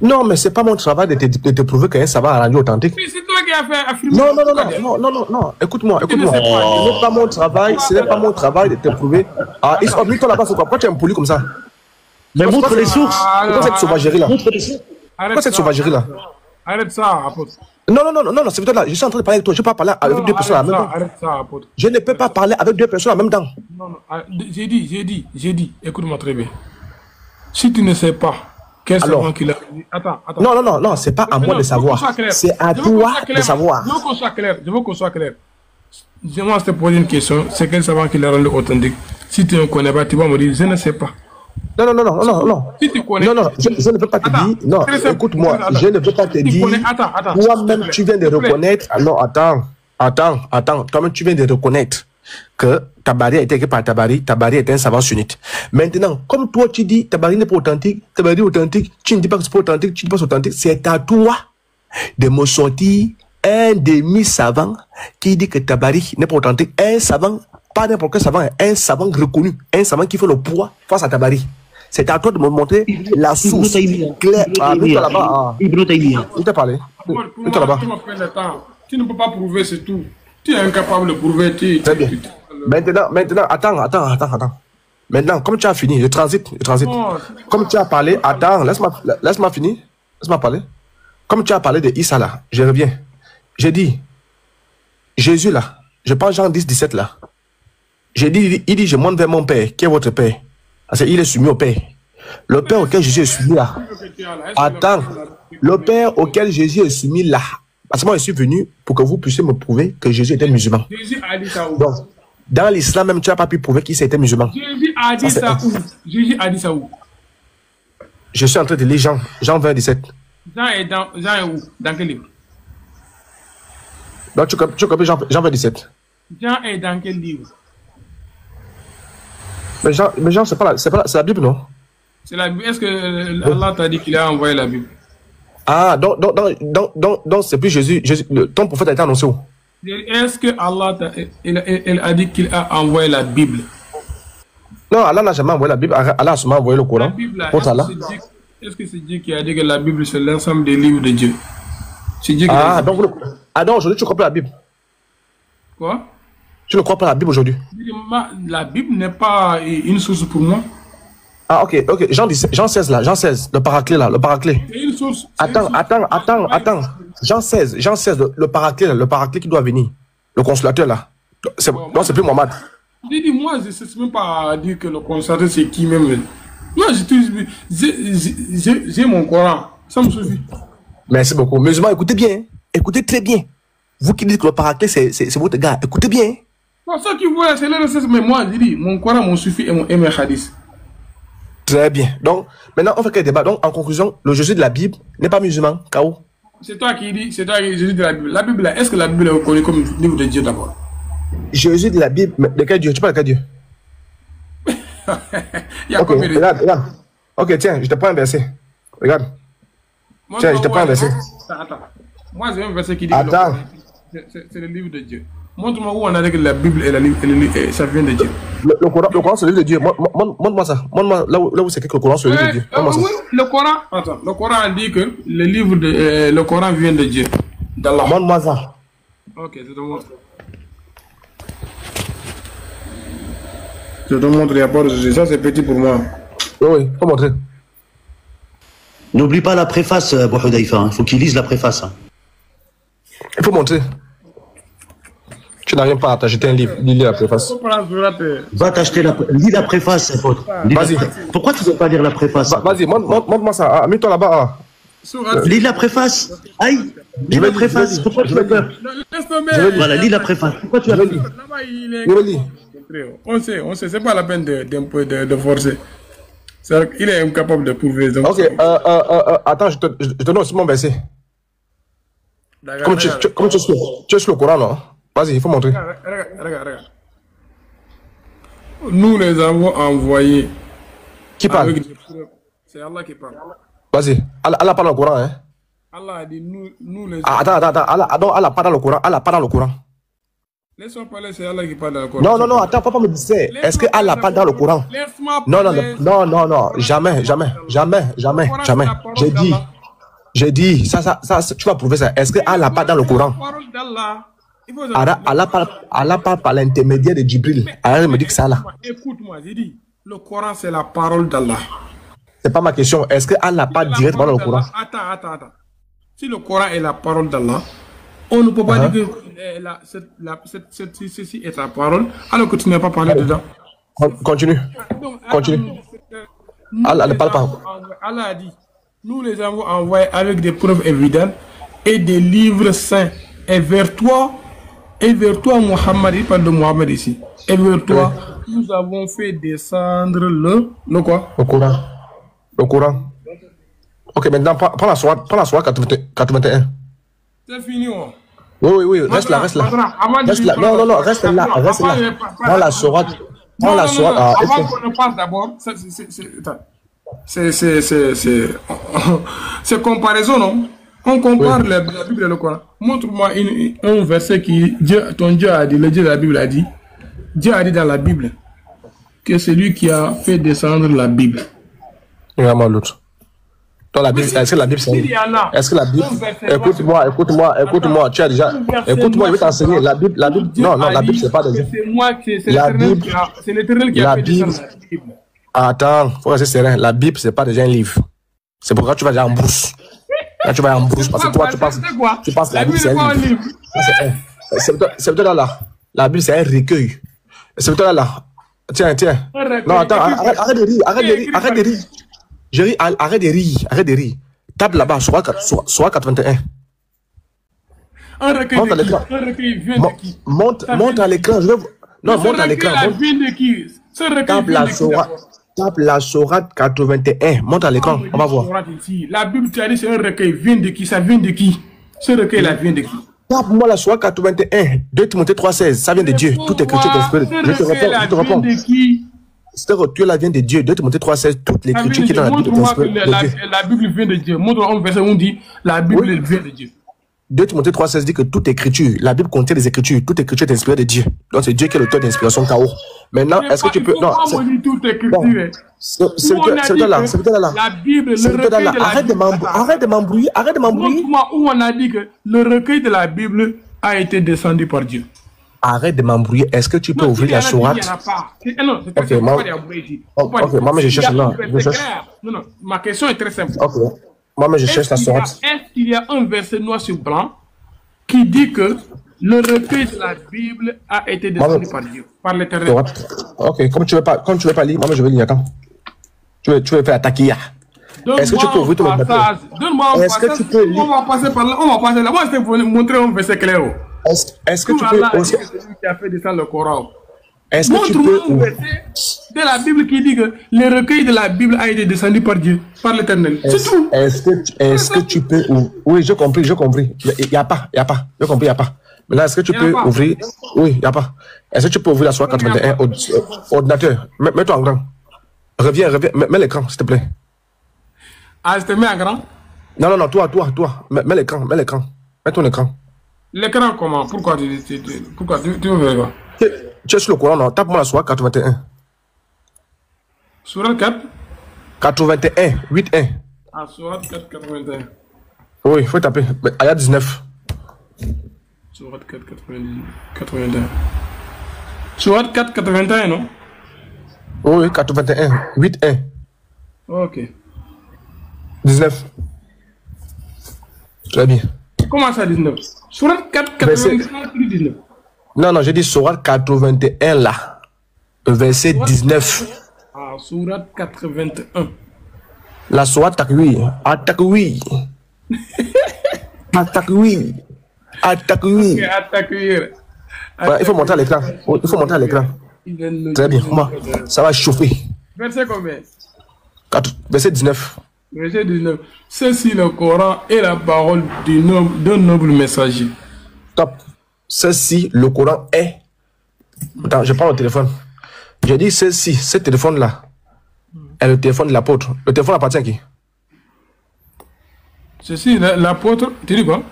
Non, mais c'est pas mon travail de te prouver qu'un savant a rendu authentique. Mais c'est toi qui as fait affirmer. Non. Écoute-moi. Ce n'est pas mon travail. Ce n'est pas mon travail de te prouver. Ah, toi là-bas, c'est quoi? Pourquoi tu es impoli comme ça? Mais montre les sources. Pourquoi cette sauvagerie là? Pourquoi cette sauvagerie là? Arrête ça, apôtre. Non, c'est toi là. Je suis en train de parler avec toi. Je ne peux pas parler avec deux personnes en même temps. Arrête ça, apôtre. Je ne peux pas parler avec deux personnes en même temps. Non. J'ai dit. Écoute-moi très bien. Si tu ne sais pas quel savant qu'il a... Attends. Non, c'est pas à moi de savoir. C'est à toi de savoir. Je veux qu'on soit clair. Moi, je te pose une question. C'est quel savant qui l'a rendu authentique? Si tu ne connais pas, tu vas me dire, je ne sais pas. Non. Si tu connais... Non, je ne peux pas te dire... Non, écoute-moi, je ne peux pas te dire... Toi-même, tu viens de reconnaître... Non, attends. Toi-même, tu viens de reconnaître que Tabari a été écrit par Tabari est un savant sunnite. Maintenant, comme toi, tu dis Tabari n'est pas authentique, Tabari est authentique, tu ne dis pas que c'est pas authentique, tu ne dis pas que c'est authentique, c'est à toi de me sortir un demi-savant qui dit que Tabari n'est pas authentique. Un savant, pas n'importe quel savant, un savant reconnu, un savant qui fait le poids face à Tabari. C'est à toi de me montrer la source claire. Mets-toi là-bas. Il t'a parlé. Mets-toi là-bas. Tu ne peux pas prouver, c'est tout. Tu es incapable de prouver. Très bien. Maintenant, attends. Maintenant, comme tu as fini, je transite. Comme tu as parlé, attends, laisse-moi finir. Laisse-moi parler. Comme tu as parlé de Issa là, je reviens. J'ai dit, Jésus là, je parle Jean 10, 17 là. Il dit, je monte vers mon Père, qui est votre Père. Parce qu'il est soumis au Père. Le Père auquel Jésus est soumis là. Attends, le Père auquel Jésus est soumis là. Parce que moi, je suis venu pour que vous puissiez me prouver que Jésus était musulman. Jésus a dit ça où? Donc, dans l'islam même, tu n'as pas pu prouver qu'il était musulman. Jésus a dit ça où? Jésus a dit ça où? Je suis en train de lire Jean 20, 17. Jean est où? Dans quel livre? Donc, tu copies Jean 20, 17. Jean est dans quel livre? Mais Jean, c'est la Bible, non? C'est la Bible. Est-ce que Allah t'a dit qu'il a envoyé la Bible? Ah, donc c'est plus Jésus, ton prophète a été annoncé où? Est-ce que Allah a dit qu'il a envoyé la Bible? Non, Allah n'a jamais envoyé la Bible. Allah a seulement envoyé le Coran. Est-ce que c'est Dieu qui a dit que la Bible c'est l'ensemble des livres de Dieu? C'est Dieu qui a dit. Donc aujourd'hui tu ne crois pas la Bible? Quoi? Tu ne crois pas la Bible aujourd'hui? La Bible n'est pas une source pour moi. Ah, ok. Jean 16 là, Jean 16, le paraclet là, le paraclet. C'est une source. Attends. Jean 16, le paraclet qui doit venir. Le consolateur là. Non, c'est plus Mohamed. Dis-moi, je ne sais même pas dire que le consolateur c'est qui même. Moi, j'ai mon Coran. Ça me suffit. Merci beaucoup. Musulmans, écoutez bien. Écoutez très bien. Vous qui dites que le paraclet c'est votre gars, écoutez bien. Pour ça qui voient, c'est le mais moi, je dis, mon Coran m'en suffit et mes hadiths. Très bien. Donc, maintenant, on fait quel débat? Donc, en conclusion, le Jésus de la Bible n'est pas musulman, K.O. C'est toi qui dis, c'est toi qui dis Jésus de la Bible. La Bible, est-ce que la Bible est reconnue comme livre de Dieu d'abord? Jésus de la Bible, mais de quel Dieu? Tu parles de quel Dieu? Il y a combien de regarde. Ok, tiens, je te prends un verset. Regarde. Tiens, je te prends un verset. Attends. Moi, j'ai un verset qui dit attends. C'est le livre de Dieu. Montre-moi où on a dit que la Bible et ça vient de Dieu. Le Coran, c'est le livre de Dieu. Montre-moi ça. Montre-moi là où c'est que le Coran, c'est le livre de Dieu. Oui, le Coran dit que le Coran vient de Dieu. Montre-moi ça. Ok, je te montre. Je te montre, il n'y a pas de Jésus. Ça, c'est petit pour moi. Oui, faut montrer. N'oublie pas la préface, Abu Hudayfa. Il faut qu'il lise la préface. Hein. Il faut montrer. Tu n'as rien pas à t'acheter un livre. Lis la préface. Va t'acheter la préface. Lis la préface, pote. Vas-y. Pourquoi tu ne veux pas lire la préface? Vas-y, montre-moi ça. Ah, mets-toi là-bas. Lis la préface. Aïe. Lis la préface. Pourquoi tu as peur? Voilà, lis la préface. Pourquoi tu as peur? On sait, c'est pas la peine de forcer. Il est incapable de prouver. Donc ok, attends, je te donne aussi mon verset. Comme tu es sur le Coran, non? Vas-y, il faut montrer. Regarde. Nous les avons envoyés. Qui parle? C'est Allah qui parle. Vas-y, Allah parle au Coran, hein? Allah a dit nous les. Attends, Allah parle au Coran. Allah parle dans le Coran. Laisse-moi parler, c'est Allah qui parle dans le Coran. Non, attends, papa me disait, est-ce que Allah parle dans le Coran? Non, jamais. J'ai dit, ça, tu vas prouver ça. Est-ce que Allah parle dans le Coran? Allah parle par l'intermédiaire de Djibril. Allah me dit que c'est Allah. Écoute-moi, j'ai dit, le Coran c'est la parole d'Allah. C'est pas ma question. Est-ce que Allah parle directement dans le Coran? Attends. Si le Coran est la parole d'Allah, on ne peut pas dire que ceci est ta parole, alors que tu n'as pas parlé dedans. Continue. Allah ne parle pas. Allah a dit, nous les avons envoyés avec des preuves évidentes et des livres saints. Et vers toi, Mohammed, il parle de Mohammed ici. Et vers toi, nous avons fait descendre le quoi? Le Coran. Ok, maintenant, prends la soirée 81. C'est fini, oh. Oui, reste là. Non, reste là. Prends la soirée. Avant qu'on ne passe d'abord, c'est comparaison, non? On compare la Bible et le Coran. Montre-moi un verset qui, ton Dieu a dit, le Dieu de la Bible a dit, Dieu a dit dans la Bible que c'est lui qui a fait descendre la Bible. Vraiment l'autre. Est-ce que la Bible c'est... Est-ce que la Bible... Écoute-moi, tu as déjà... Écoute-moi, je vais t'enseigner. La Bible... Non, la Bible c'est pas des... C'est l'Éternel qui a fait descendre la Bible. Attends, faut rester serein. La Bible c'est pas déjà un livre. C'est pourquoi tu vas déjà en brousse. Là, tu vas en brousse parce que toi, tu penses que la Bible c'est un livre. C'est peut-être là. La Bible c'est un recueil. C'est peut-être là. Tiens. Non, attends, arrête de rire. Je ris, arrête de rire. Tape là-bas, soit 81. Un recueil vient de qui? Monte à l'écran. Non, monte à l'écran. Tape la sourate 81. Monte à l'écran, on va voir. La Bible, tu as dit, c'est un recueil. Vient de qui? Ça vient de qui? Ce recueil-là vient de qui? Tape-moi la sourate 81. 2 Timothée 3,16. Ça vient de Dieu. Tout est écriture d'esprit. Je te réponds. Cette recueil-là vient de Dieu. 2 Timothée 3,16. Toute l'écriture qui est dans la Bible est inspirée de Dieu. La Bible vient de Dieu. Montre-moi un verset où on dit la Bible vient de Dieu. 2 Timothée 3,16 dit que toute écriture, la Bible contient des écritures, toute écriture est inspirée de Dieu. Donc c'est Dieu qui est l'auteur d'inspiration KO. Maintenant, est-ce que tu peux... Non, c'est là. La Bible, le recueil de la Bible... Arrête de m'embrouiller. Montre-moi où on a dit que le recueil de la Bible a été descendu par Dieu. Arrête de m'embrouiller. Est-ce que tu peux ouvrir la sourate? Ok, moi, je cherche là. Non, ma question est très simple. Ok. Moi, je cherche la sourate. Est-ce qu'il y a un verset noir sur blanc qui dit que le recueil de la Bible a été descendu par Dieu, par l'Éternel? Ok, comme tu veux pas lire, moi, je vais lire. Attends. Tu veux faire attaquer. Est-ce que tu peux ouvrir ton passage? Donne-moi un passage. Est-ce que tu peux lire? On va passer par là. Moi, je vais vous montrer un verset clair. Est-ce que tu peux... C'est lui qui a fait descendre le Coran. Est-ce que tu peux... un verset de la Bible qui dit que le recueil de la Bible a été descendu par Dieu, par l'Éternel. C'est tout. Est-ce que tu peux... Oui, j'ai compris. Il n'y a pas. J'ai compris, il n'y a pas. Maintenant, est-ce que tu peux ouvrir... Oui, il n'y a pas. Est-ce que tu peux ouvrir la soirée 81 ordinateur? Mets-toi en grand. Reviens. Mets l'écran, s'il te plaît. Ah, je te mets en grand? Non, toi. Mets l'écran. Mets ton écran. L'écran comment? Pourquoi tu veux faire quoi? Tu es sur le Coran, non? Tape-moi la soirée 81. Sourate 4? 81, 8-1. Ah, Sourate 4, 81. Oui, il faut taper. Ayat 19. Sourate 4, 81. Sourate 4, 81, non? Oui, 81, 8-1. Ok. 19. Très bien. Comment ça 19? Sourate 4, 81, 19. Non, j'ai dit Sourate 81 là. Verset 19. Ah, Sourate 81. La Sourate Takwi. Atakwi. Atakwi. Atakwi. Il faut monter à l'écran. Il faut monter à l'écran. Très bien. Ça va chauffer. Verset combien? Verset 19. Verset 19. Ceci, le Coran, est la parole d'un noble messager. Top. Ceci, le Coran est. Attends, je prends le téléphone. Je dis ceci, ce téléphone-là est le téléphone de l'apôtre. Le téléphone appartient à qui? Ceci, l'apôtre. Tu dis quoi?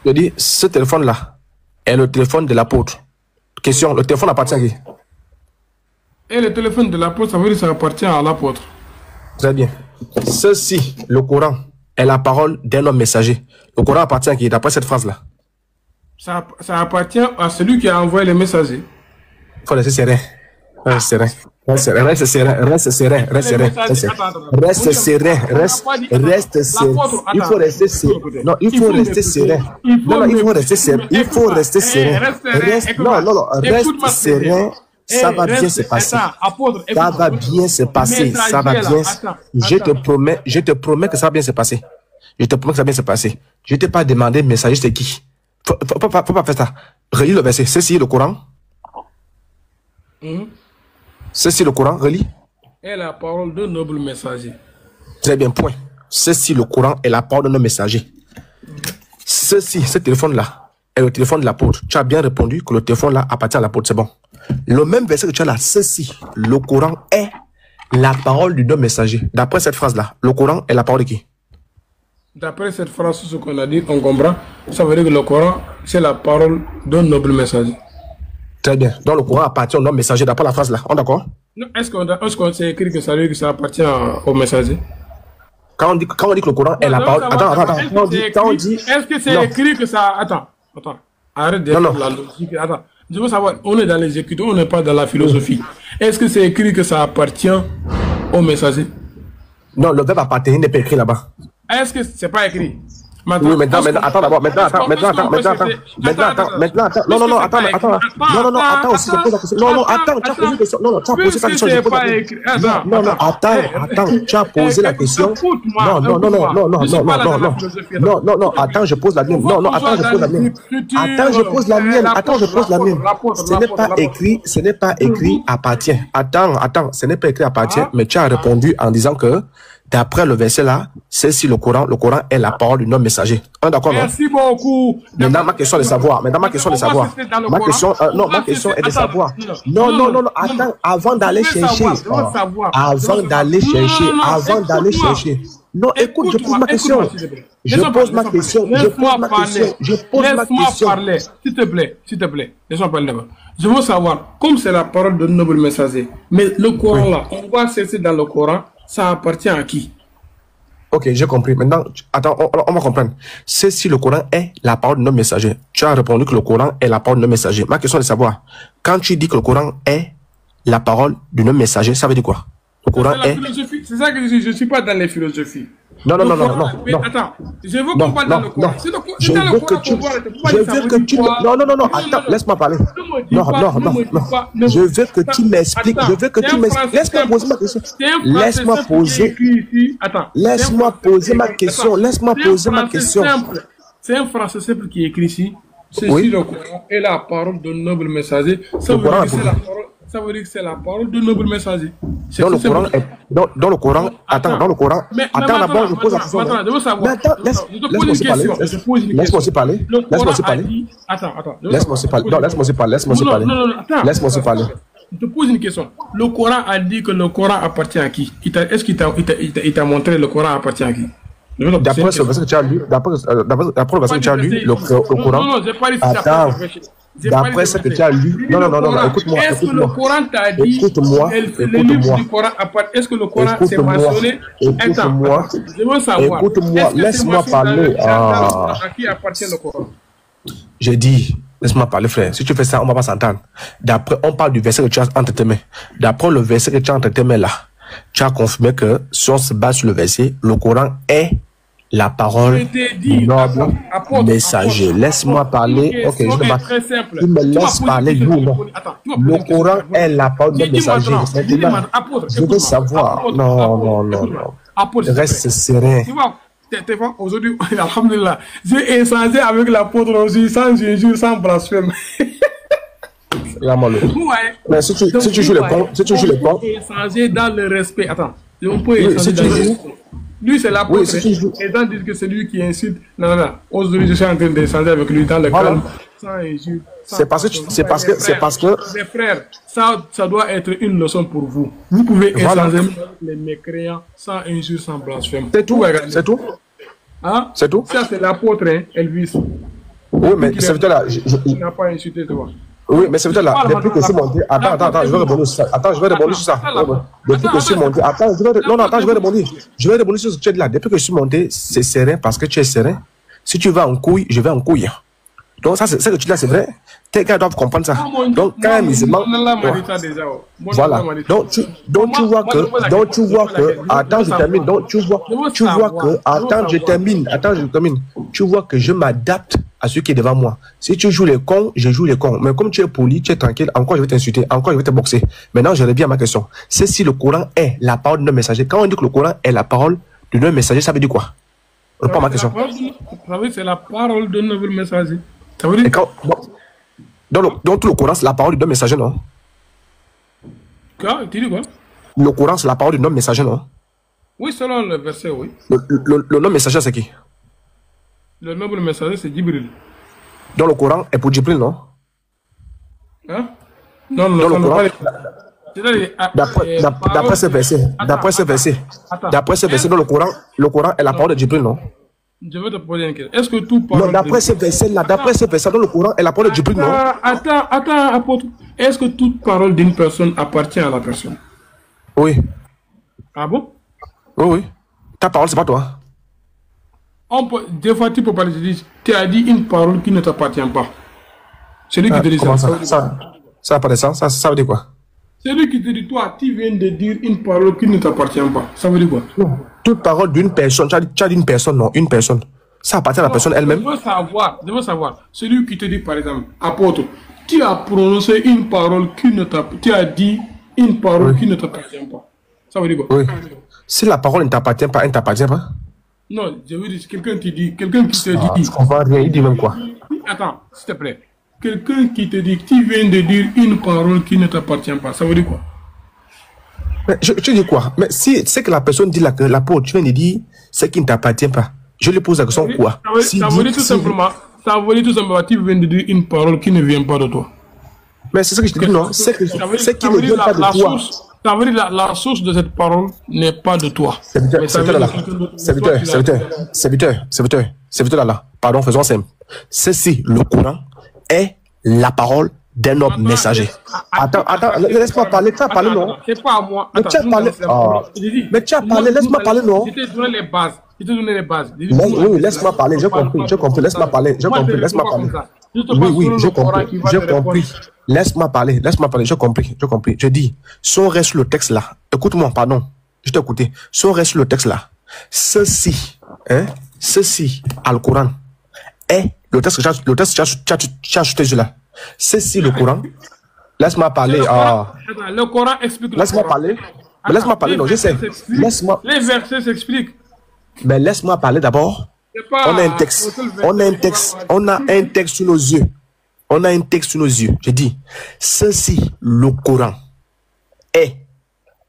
Je dis ce téléphone-là est le téléphone de l'apôtre. Question, le téléphone appartient à qui? Et le téléphone de l'apôtre, ça veut dire que ça appartient à l'apôtre. Très bien. Ceci, le Coran, est la parole d'un homme messager. Le Coran appartient à qui, d'après cette phrase-là? Ça appartient à celui qui a envoyé le messager. Il faut laisser serein. Reste serein. Reste serein. Reste serein. Reste serein. Reste serein. Reste serein. Il faut rester serein. Non, il faut rester serein. Non, il faut rester serein. Il faut rester serein. Reste serein. Ça va bien se passer. Ça va bien se passer. Ça va bien. Je te promets que ça va bien se passer. Je te promets que ça va bien se passer. Je ne t'ai pas demandé messager c'est qui. Faut pas faire ça. Relis le verset. Ceci le Coran. Ceci le Coran, relis. Est la parole d'un noble messager. Très bien, point. Ceci le Coran est la parole d'un noble messager. Ceci, ce téléphone-là, est le téléphone de l'apôtre. Tu as bien répondu que le téléphone-là appartient à l'apôtre, c'est bon. Le même verset que tu as là, ceci, le Coran est la parole du noble messager. D'après cette phrase-là, le Coran est la parole de qui? D'après cette phrase, ce qu'on a dit, on comprend. Ça veut dire que le Coran, c'est la parole d'un noble messager. Très bien. Donc le Coran appartient au noble messager d'après la phrase là. On est d'accord? Est-ce qu'on s'est écrit que ça veut dire que ça appartient au messager? Quand on dit que le Coran est la parole... Attends. Est-ce que c'est écrit que ça... Attends. Arrête de faire la logique. Attends. Je veux savoir, on est dans les écritures, on n'est pas dans la philosophie. Est-ce que c'est écrit que ça appartient au messager? Non, le verbe appartenir n'est pas écrit là-bas. Est-ce que c'est pas écrit? Maintenant, oui, attends. Non, attends aussi, je pose la question. Non, attends, tu as posé la question. Non, tu as posé la question. Attends, tu as posé la question. Non, attends, je pose la mienne. Attends, je pose la mienne. Ce n'est pas écrit appartient. Attends, ce n'est pas écrit appartient, mais tu as répondu en disant que d'après le verset là, c'est si le Coran est la parole du noble messager. On est d'accord, non? Merci beaucoup. Maintenant, ma question est de savoir. Ma question est de savoir. Non, attends, avant d'aller chercher. Non, écoute, je pose ma question. Laisse-moi parler. S'il te plaît. Laisse-moi parler d'abord. Je veux savoir, comme c'est la parole du noble messager, mais le Coran là, on va chercher dans le Coran, ça appartient à qui? Ok, j'ai compris. Maintenant, attends, on va comprendre. C'est si le Coran est la parole de nos messagers. Tu as répondu que le Coran est la parole de nos messagers. Ma question est de savoir, quand tu dis que le Coran est la parole de nos messagers, ça veut dire quoi? Le Coran est... C'est ça que je dis, je ne suis pas dans les philosophies. Non. Attends, je veux qu'on parle dans le Coran. Je veux que tu... Non, attends, laisse-moi parler. Non. Je veux que tu m'expliques. Laisse-moi poser ma question. Laisse-moi poser ma question. C'est un français simple qui est écrit ici. Ceci, le Coran est la parole d'un noble messager. Ça veut dire que c'est la parole d'un noble messager. Dans le Coran, attends, d'abord, je pose la question. Attends, je veux savoir. Laisse-moi aussi parler. Je te pose une question. Le Coran a dit que le Coran appartient à qui? Est-ce qu'il t'a montré le Coran appartient à qui? D'après le verset que tu as lu, le Coran. Non, j'ai pas dit ça. Attends. D'après ce que tu as lu, non, écoute-moi. Est-ce que le Coran t'a dit le livre du Coran appartient? Est-ce que le Coran s'est mentionné? Écoute-moi. Je veux savoir. Écoute-moi, laisse-moi parler. À qui appartient le Coran? J'ai dit, laisse-moi parler, frère. Si tu fais ça, on ne va pas s'entendre. D'après, on parle du verset que tu as entre tes mains. D'après le verset que tu as entre tes mains là, Tu as confirmé que si on se base sur le verset, le Coran est la parole du noble messager. Laisse-moi parler. Ok, je vais très simple. Tu me laisses parler, vous, non. Le Coran est la parole du messager. Je veux savoir. Non. Reste serein. Aujourd'hui, alhamdulillah, j'ai échangé avec l'apôtre aussi sans injure, sans blasphème. Mais si tu joues les cons, on peut échanger dans le respect. Attends, on peut échanger dans le respect. Lui, c'est l'apôtre. Et dans dire que c'est lui qui insulte. Non. Aujourd'hui, je suis en train d'échanger avec lui dans le calme, sans injure. C'est parce que. Mes frères, ça doit être une leçon pour vous. Vous pouvez échanger avec les mécréants sans injure, sans blasphème. C'est tout. C'est tout. Hein? C'est tout. Ça, c'est l'apôtre, hein, Elvis. Oui, mais ce serviteur-là. Il n'a pas insulté, toi. Oui, mais c'est là, depuis que je suis monté. Attends, je vais répondre sur ça. Attends, je vais répondre sur ça. Depuis que je suis monté. Attends, je vais répondre. Je vais répondre sur ce que tu as dit là. Depuis que je suis monté, c'est serein parce que tu es serein. Si tu vas en couille, je vais en couille. Donc, ça, c'est ce que tu dis là, c'est vrai. Tes gars doivent comprendre ça. Donc, quand un musulman. Voilà. Donc, tu vois que. Attends, je termine. Donc, tu vois que. Attends, je termine. Tu vois que je m'adapte à ce qui est devant moi. Si tu joues les cons, je joue les cons. Mais comme tu es poli, tu es tranquille, encore je vais t'insulter, encore je vais te boxer. Maintenant, je reviens à ma question. C'est si le Coran est la parole d'un messager. Quand on dit que le Coran est la parole d'un messager, ça veut dire quoi? On pas ma question. C'est la parole d'un noble messager. Ça veut dire donc tout le Coran, c'est la parole d'un messager, non? Quoi? Tu dis quoi? Le Coran, c'est la parole d'un messager, non? Oui, selon le verset, oui. Le nom messager, c'est qui? Le noble messager, c'est Djibril. Donc le Coran est pour Djibril, non? Hein? Non, le Coran. D'après ce verset, donc le Coran est la parole de Djibril, non? Je vais te poser une question. Est-ce que tout parole... Non, d'après ce verset-là, dans le Coran est la parole de Djibril, non? Attends, apôtre. Est-ce que toute parole d'une personne appartient à la personne? Oui. Ah bon? Oui. Ta parole, c'est pas toi. Des fois, tu peux parler, tu as dit une parole qui ne t'appartient pas. Celui qui te dit ça n'a pas de sens. Ça veut dire quoi? Celui qui te dit, toi, tu viens de dire une parole qui ne t'appartient pas. Ça veut dire quoi? Non. Toute parole d'une personne, tu as dit une personne, non, une personne. Ça appartient à la personne elle-même. Je veux savoir. Celui qui te dit, par exemple, apôtre, tu as prononcé une parole qui ne t'appartient pas. Tu as dit une parole qui ne t'appartient pas. Ça veut dire quoi? Oui. Si la parole ne t'appartient pas, elle ne t'appartient pas? Non, je veux dire, quelqu'un qui te dit... Je comprends rien, il dit même quoi? Attends, s'il te plaît. Quelqu'un qui te dit que tu viens de dire une parole qui ne t'appartient pas, ça veut dire quoi? Mais tu dis quoi? Mais si c'est que la personne dit là que l'apôtre, tu viens de dire ce qui ne t'appartient pas, je lui pose la question quoi? Ça veut dire tout simplement, tu viens de dire une parole qui ne vient pas de toi. Mais c'est ce que je te dis, non? C'est qui ne vient pas de toi. Ça veut dire la source de cette parole n'est pas de toi. Serviteur là. Pardon, faisons simple. C'est si le Coran est la parole d'un homme messager. Attends, laisse-moi parler. Tu as parlé, non? C'est pas à moi. Mais tu as parlé. Mais tu as parlé, laisse-moi parler, non? Je t'ai donné les bases. Oui, laisse-moi parler. J'ai compris. Laisse-moi parler. Oui, j'ai compris. Laisse-moi parler. J'ai compris. Je dis, si on reste sur le texte là, écoute-moi, pardon. Je t'ai écouté. Si on reste sur le texte là, ceci, Al-Coran, est le texte que tu as ajouté là. Ceci, le Coran. Laisse-moi parler. Le Coran explique. Laisse-moi parler. Laisse-moi parler, non, je sais. Les versets s'expliquent. Mais laisse-moi parler d'abord. On a un texte. On a un texte sous nos yeux. Je dis, ceci, le Coran, est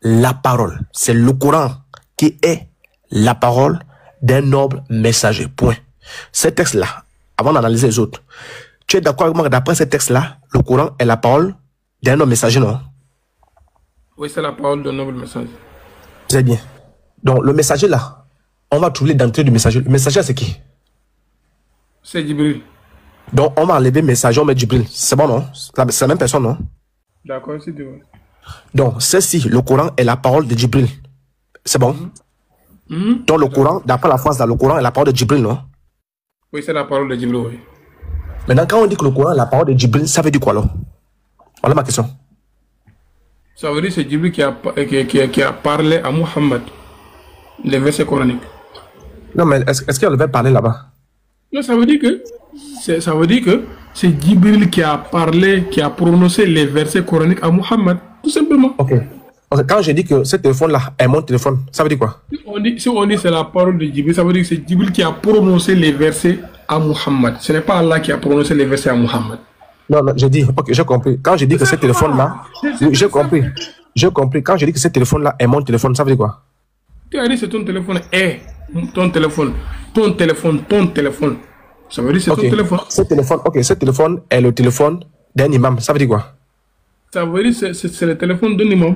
la parole. C'est le Coran qui est la parole d'un noble messager. Point. Ce texte-là, avant d'analyser les autres, tu es d'accord avec moi que d'après ce texte-là, le Coran est la parole d'un noble messager, non? Oui, c'est la parole d'un noble messager. Très bien. Donc, le messager là, on va trouver l'entrée du messager. Le messager, c'est qui? C'est Djibril. Donc, on va enlever messager, on met Djibril. C'est bon, non? C'est la même personne, non? D'accord, c'est vrai. Donc, ceci, le Coran est la parole de Djibril. C'est bon? Donc, le Coran, d'après la phrase là, le Coran est la parole de Djibril, non? Oui, c'est la parole de Djibril, oui. Maintenant, quand on dit que le Coran est la parole de Djibril, ça veut dire quoi, là? Voilà ma question. Ça veut dire que c'est Djibril qui a parlé à Muhammad. Les versets coraniques. Non, mais est-ce qu'elle devait parler là-bas? Non, ça veut dire que c'est Djibril qui a parlé, qui a prononcé les versets coraniques à Muhammad. Tout simplement. Ok. Quand j'ai dit que ce téléphone-là est mon téléphone, ça veut dire quoi? Si on dit que c'est la parole de Djibril, ça veut dire que c'est Djibril qui a prononcé les versets à Muhammad. Ce n'est pas Allah qui a prononcé les versets à Muhammad. Non, j'ai dit, ok, j'ai compris. Quand j'ai dit que ce téléphone-là, j'ai compris. J'ai compris. Quand j'ai dit que ce téléphone-là est mon téléphone, ça veut dire quoi? Tu as dit que ton téléphone est ton téléphone. Ton téléphone. Ça veut dire que c'est ton téléphone. Ce téléphone est le téléphone d'un imam. Ça veut dire quoi? Ça veut dire que c'est le téléphone d'un imam.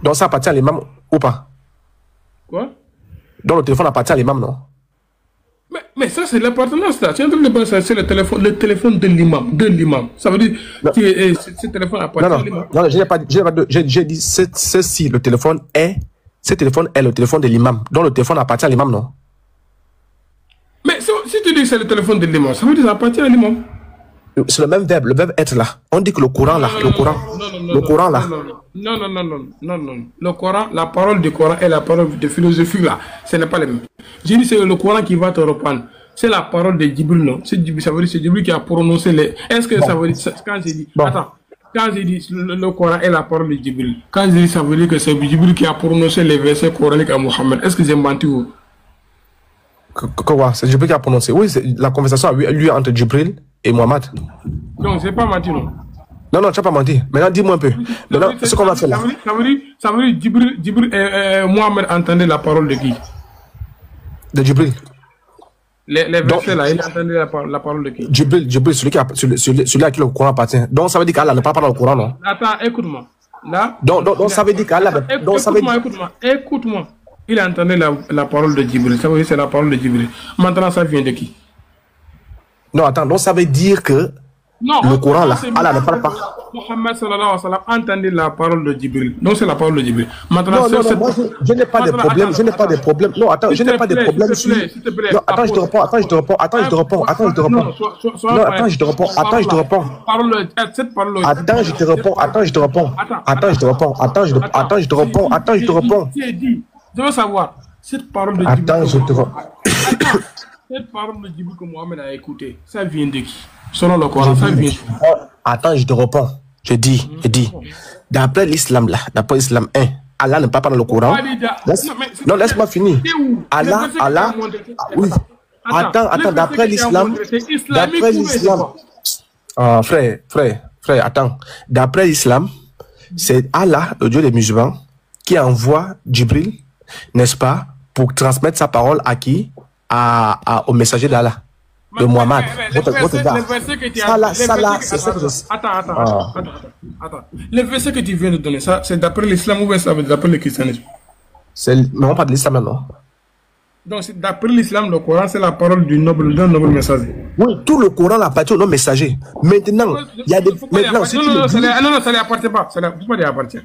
Donc ça appartient à l'imam ou pas? Quoi? Donc le téléphone appartient à l'imam, non? Mais ça, c'est l'appartenance là. Tu es en train de penser, c'est le téléphone de l'imam. Ça veut dire que ce téléphone appartient à l'imam. Non, j'ai dit ceci, le téléphone est. Ce téléphone est le téléphone de l'imam. Donc le téléphone appartient à l'imam, non? Mais si tu dis que c'est le téléphone de l'imam, ça veut dire que ça appartient à l'imam. C'est le même verbe, le verbe être là. On dit que le Coran là, le Coran là. Non. Le Coran, la parole du Coran et la parole de philosophie là, ce n'est pas le même. J'ai dit c'est le Coran qui va te reprendre. C'est la parole de Djibril, non? Ça veut dire que c'est Djibril qui a prononcé les. Est-ce que ça veut dire quand j'ai dit attends, quand j'ai dit le Coran est la parole de Djibril, quand j'ai dit ça veut dire que c'est Djibril qui a prononcé les versets coraniques à Mohammed, est-ce que j'ai menti ou? Quoi? C'est Djibril qui a prononcé. Oui, la conversation a eu lieu entre Djibril et Mohamed. Non, c'est pas menti, non. Non, tu n'as pas menti. Maintenant, dis-moi un peu. Maintenant, ce qu'on va faire là. Ça veut dire Djibril Mohamed entendait la parole de qui? De Djibril. Les versets là, il entendait la parole de qui? Djibril, celui à qui le Coran appartient. Donc ça veut dire qu'Allah ne parle pas dans le Coran, non? Attends, écoute-moi. Là. Donc ça veut dire qu'Allah. Écoute-moi. Il entendait la parole de Djibril. Ça veut dire que c'est la parole de Djibril. Maintenant, ça vient de qui? Non, attends, donc ça veut dire que le Coran là, Allah ne parle pas. Mohammed sallallahu alayhi wa sallam entendait la parole de Djibril. Donc c'est la parole de Djibril. Maintenant, non, moi je n'ai pas de problème. Je n'ai pas de problème. Non, attends, je n'ai pas de problème. Non, attends, je te réponds. Non, attends, je te réponds. Attends, je te réponds. Je veux savoir, cette parole de Djibril. Attends, je te réponds. Cette parole de Djibril que Mohamed a écoutée, ça vient de qui? Selon le Coran, ça vient de qui? Attends, je te réponds. Je dis. D'après l'islam là, d'après l'islam 1, Allah ne parle pas dans le Coran. Non, laisse-moi finir. Allah, oui. Attends, d'après l'islam. Frère, attends. D'après l'islam, c'est Allah, le Dieu des musulmans, qui envoie Djibril, n'est-ce pas, pour transmettre sa parole à qui? Au messager d'Allah, de Muhammad. Attends. Le verset que tu viens de donner, ça, c'est d'après l'islam ou c'est d'après le christianisme? Non, pas de l'islam, non. Donc, d'après l'islam, le Coran, c'est la parole d'un noble messager. Oui, tout le Coran appartient au noble messager. Maintenant, il y a des. Non, ça ne lui appartient pas. Ça ne lui appartient.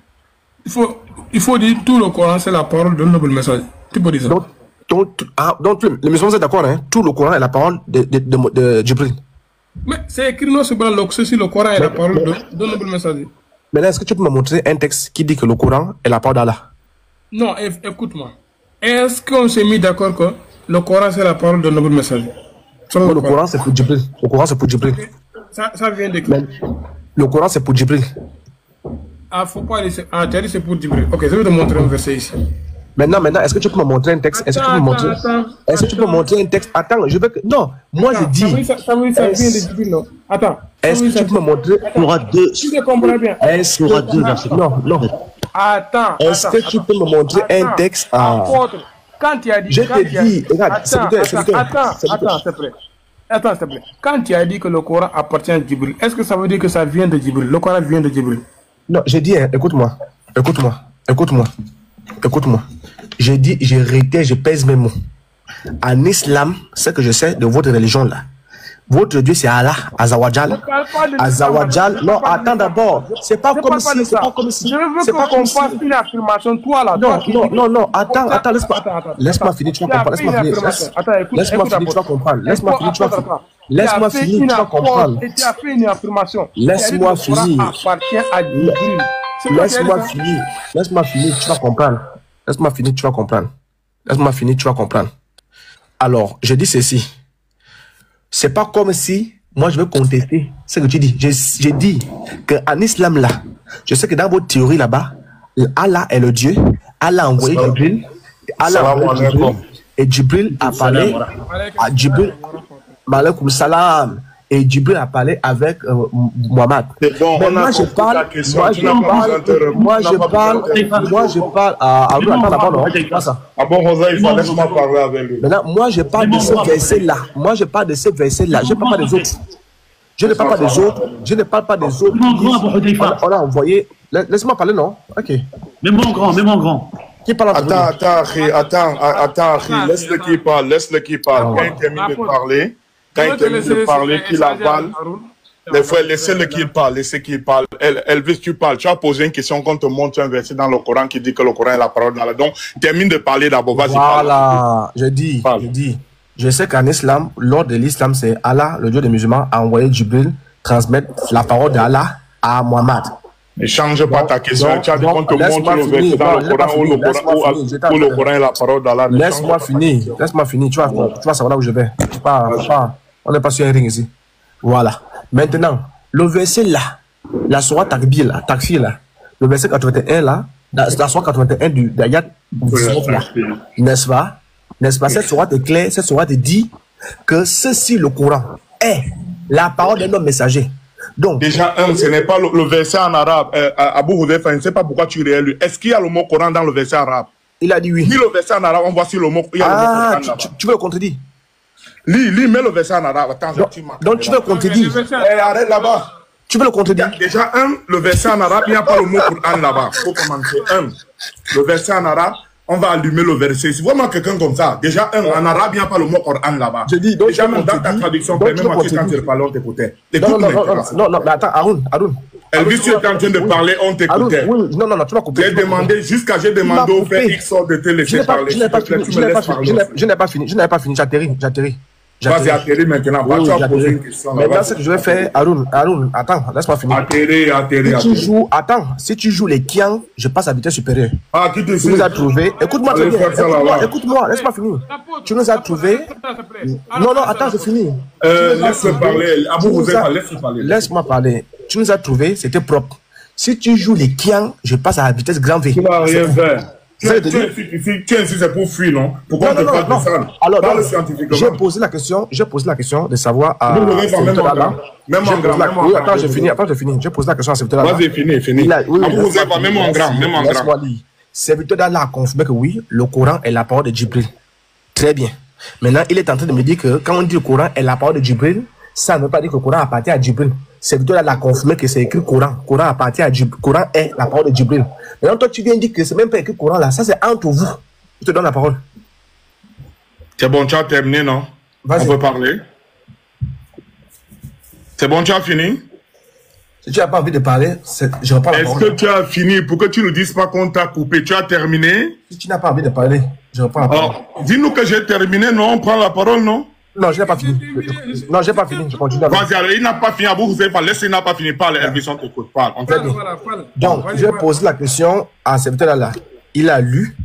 Il faut dire tout le Coran, c'est la parole d'un noble messager. Tu peux dire ça. Donc les musulmans sont d'accord, hein? Tout le Coran est la parole de Djibril. Mais c'est écrit non sur le Coran est la parole d'un noble messager. Mais là, est-ce que tu peux me montrer un texte qui dit que le Coran est la parole d'Allah? Non, écoute-moi. Est-ce qu'on s'est mis d'accord que le Coran c'est la parole d'un noble messager? Le Coran c'est pour Djibril. Le Coran c'est pour Djibril. Ça vient de qui? Le Coran c'est pour Djibril. Ah, faut pas laisser. Ah, tu as dit c'est pour Djibril. Ok, je vais te montrer un verset ici. Maintenant, est-ce que tu peux me montrer un texte? Est-ce que tu peux me montrer un texte? Attends, je veux que. Non, moi je dis. Ça vient de Djibril, non? Attends. Est-ce que tu peux me montrer? Il y aura deux. Si je comprends bien. Il y aura deux versets. Non. Attends. Est-ce que tu peux me montrer un texte? Quand tu as dit. Je te dis, regarde, Attends, s'il te plaît. Attends, s'il te plaît. Quand tu as dit que le Coran appartient à Djibril, est-ce que ça veut dire que ça vient de Djibril? Le Coran vient de Djibril? Non, j'ai dit, écoute-moi. J'ai dit, je réitère, je pèse mes mots. En islam, ce que je sais de votre religion là, votre Dieu c'est Allah, Azawajal. Azawajal, non, attends d'abord. C'est pas comme si. Je veux qu'on fasse une affirmation, toi là. Non, attends, laisse-moi finir, tu vas comprendre. Laisse-moi finir, tu vas comprendre. Laisse-moi finir, tu vas comprendre. Tu as fait une affirmation. Laisse-moi finir. Appartient à Djibril. Laisse-moi finir. Laisse-moi finir, tu vas comprendre. Laisse-moi finir, tu vas comprendre. Laisse-moi finir, tu vas comprendre. Alors, je dis ceci. C'est pas comme si moi je veux contester ce que tu dis. J'ai dit qu'en islam là, je sais que dans votre théorie là-bas, Allah est le Dieu. Allah a envoyé Jibril. Allah a envoyé Jibril. Et Jibril a parlé à Jibril. Malaikum salam. Et Jibril a parlé avec Mohamed. Bon, mais moi je parle, ah bon, Rosa, il faut laisser-moi parler avec lui. Maintenant, moi je parle de ce verset-là. Moi je parle de ce verset-là. Je ne parle pas des autres. Je ne parle pas des autres. Je ne parle pas des autres. On a envoyé. Laisse-moi parler, non? Ok. Mais mon grand. Qui parle? Attends, laisse-le qui parle, Quand il termine de parler, qu'il avale, les frères, laissez-le qu'il parle, Elvis, tu parles. Tu as posé une question quand on te montre un verset dans le Coran qui dit que le Coran est la parole d'Allah. Donc, termine de parler d'abord. Vas-y, voilà, je dis. Je sais qu'en islam, l'ordre de l'islam, c'est Allah, le Dieu des musulmans, a envoyé Jibril transmettre la parole d'Allah à Mohammed. Ne change pas ta question. Tu as dit qu'on te montre le verset dans le Coran où le Coran est la parole d'Allah. Laisse-moi finir. Tu vas savoir là où je vais. On n'est pas sur un ring ici. Voilà. Maintenant, le verset là, la sourate Takbir là, le verset 81 là, la sourate 81 d'Ayat 19 là, n'est-ce pas? Cette sourate est claire, cette sourate dit que ceci, le Coran, est la parole d'un homme messager. Donc, déjà, ce n'est pas le verset en arabe. Abou Hudayfa, je ne sais pas pourquoi tu réélis. Est-ce qu'il y a le mot Coran dans le verset arabe? Il a dit oui. Lis le verset en arabe, on voit si le mot. Tu veux le contredire? Lis, mets le verset en arabe. Attends, donc tu veux le contredire? Arrête là-bas. Tu veux le contredire? Déjà, le verset en arabe, il n'y a pas le mot Coran là-bas. Il faut commencer. Le verset en arabe, on va allumer le verset. Si vraiment quelqu'un comme ça, déjà, en arabe, il n'y a pas le mot Coran là-bas. Je dis, donc, déjà, même dans ta traduction, même moi qui quand tu parlais, on t'écoutait. Non, mais attends, Haroun. Elvis, tu étais en train de parler, on t'écoutait. Non, tu vas couper. J'ai demandé au frère X de te laisser parler. Je n'ai pas fini, j'atterris. Vas-y, atterris maintenant. Tu vas poser une question. Maintenant, ce que je vais faire, Haroun, attends, laisse-moi finir. Atterris. Si tu joues les Kiang, je passe à vitesse supérieure. Ah, qui te Tu nous as trouvé. Écoute-moi très bien. Écoute-moi, laisse-moi finir. Tu nous as trouvé. Non, attends, je finis. Laisse-le parler. Abou Hudayfa, laisse-le parler. Laisse-moi parler. Tu nous as trouvé, c'était propre. Si tu joues les Kiang, je passe à la vitesse grand V. Tu vas rien faire. Tu insistes, c'est pour fuir, non? Pourquoi on ne peut pas descendre? Alors, j'ai posé la question de savoir à... Même en grand. Oui, attends, j'ai fini. J'ai posé la question à serviteur d'Allah. Vas-y, finis. Même en grand. Laisse-moi lire. Serviteur d'Allah a confirmé que oui, le Coran est la parole de Jibril. Très bien. Maintenant, il est en train de me dire que quand on dit le Coran est la parole de Jibril, ça ne veut pas dire que le Coran appartient à Jibril. Serviteur d'Allah a confirmé que c'est écrit Coran. Coran appartient à Jibril. Coran est la parole de Jibril. Maintenant, toi, tu viens dire que c'est même pas écrit Coran là. Ça, c'est entre vous. Je te donne la parole. C'est bon, tu as terminé, non? On peut parler. C'est bon, tu as fini? Si tu n'as pas envie de parler, je reprends la parole. Est-ce que tu as fini? Pourquoi tu ne dises pas qu'on t'a coupé? Tu as terminé? Si tu n'as pas envie de parler, je reprends la parole. Dis-nous que j'ai terminé, non? On prend la parole, non? Non, je n'ai pas fini. Non, je n'ai pas fini. Je continue. Vas-y, alors, il n'a pas fini. Vous avez pas laissé, il n'a pas fini. Parle, Elvis, on t'écoute. Parle. Donc, je vais poser la question à ce serviteur-là. Il a lu.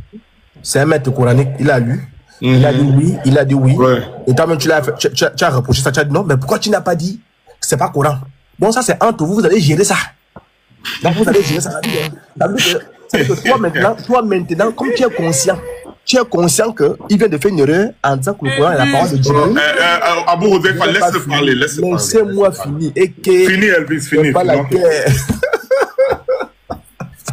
C'est un maître coranique. Il a lu. Il a dit oui. Il a dit oui. Ouais. Et toi-même, tu as reproché ça. Tu as dit non, mais pourquoi tu n'as pas dit que ce n'est pas Coran? Bon, ça, c'est entre vous. Vous allez gérer ça. Donc, vous allez gérer ça. Ça veut dire que toi, maintenant, comme tu es conscient qu'il vient de faire une erreur en disant que le Coran est la parole de Jibril. Abou Hudayfa, laisse-le parler. Laissez-moi finir. Fini, Elvis, fini. Pas la guerre.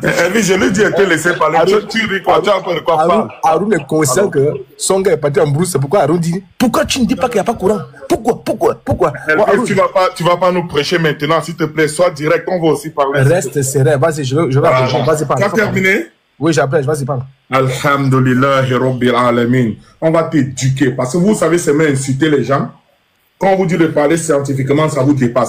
Elvis, je lui dis de te laisser parler. Tu ris quoi? Tu as encore de quoi parler? Haroun est conscient que son gars est parti en brousse. C'est pourquoi Haroun dit pourquoi tu ne dis pas qu'il n'y a pas Coran? Pourquoi? Elvis, tu vas pas nous prêcher maintenant, s'il te plaît. Sois direct, on va aussi parler. Reste serein. Vas-y, je vais vas-y, parle. Tu as terminé? Oui, j'appelle, vas-y, parle. Alhamdulillah, Rabbil Alamin. On va t'éduquer. Parce que vous savez, c'est même insulter les gens. Quand on vous dit de parler scientifiquement, ça vous dépasse.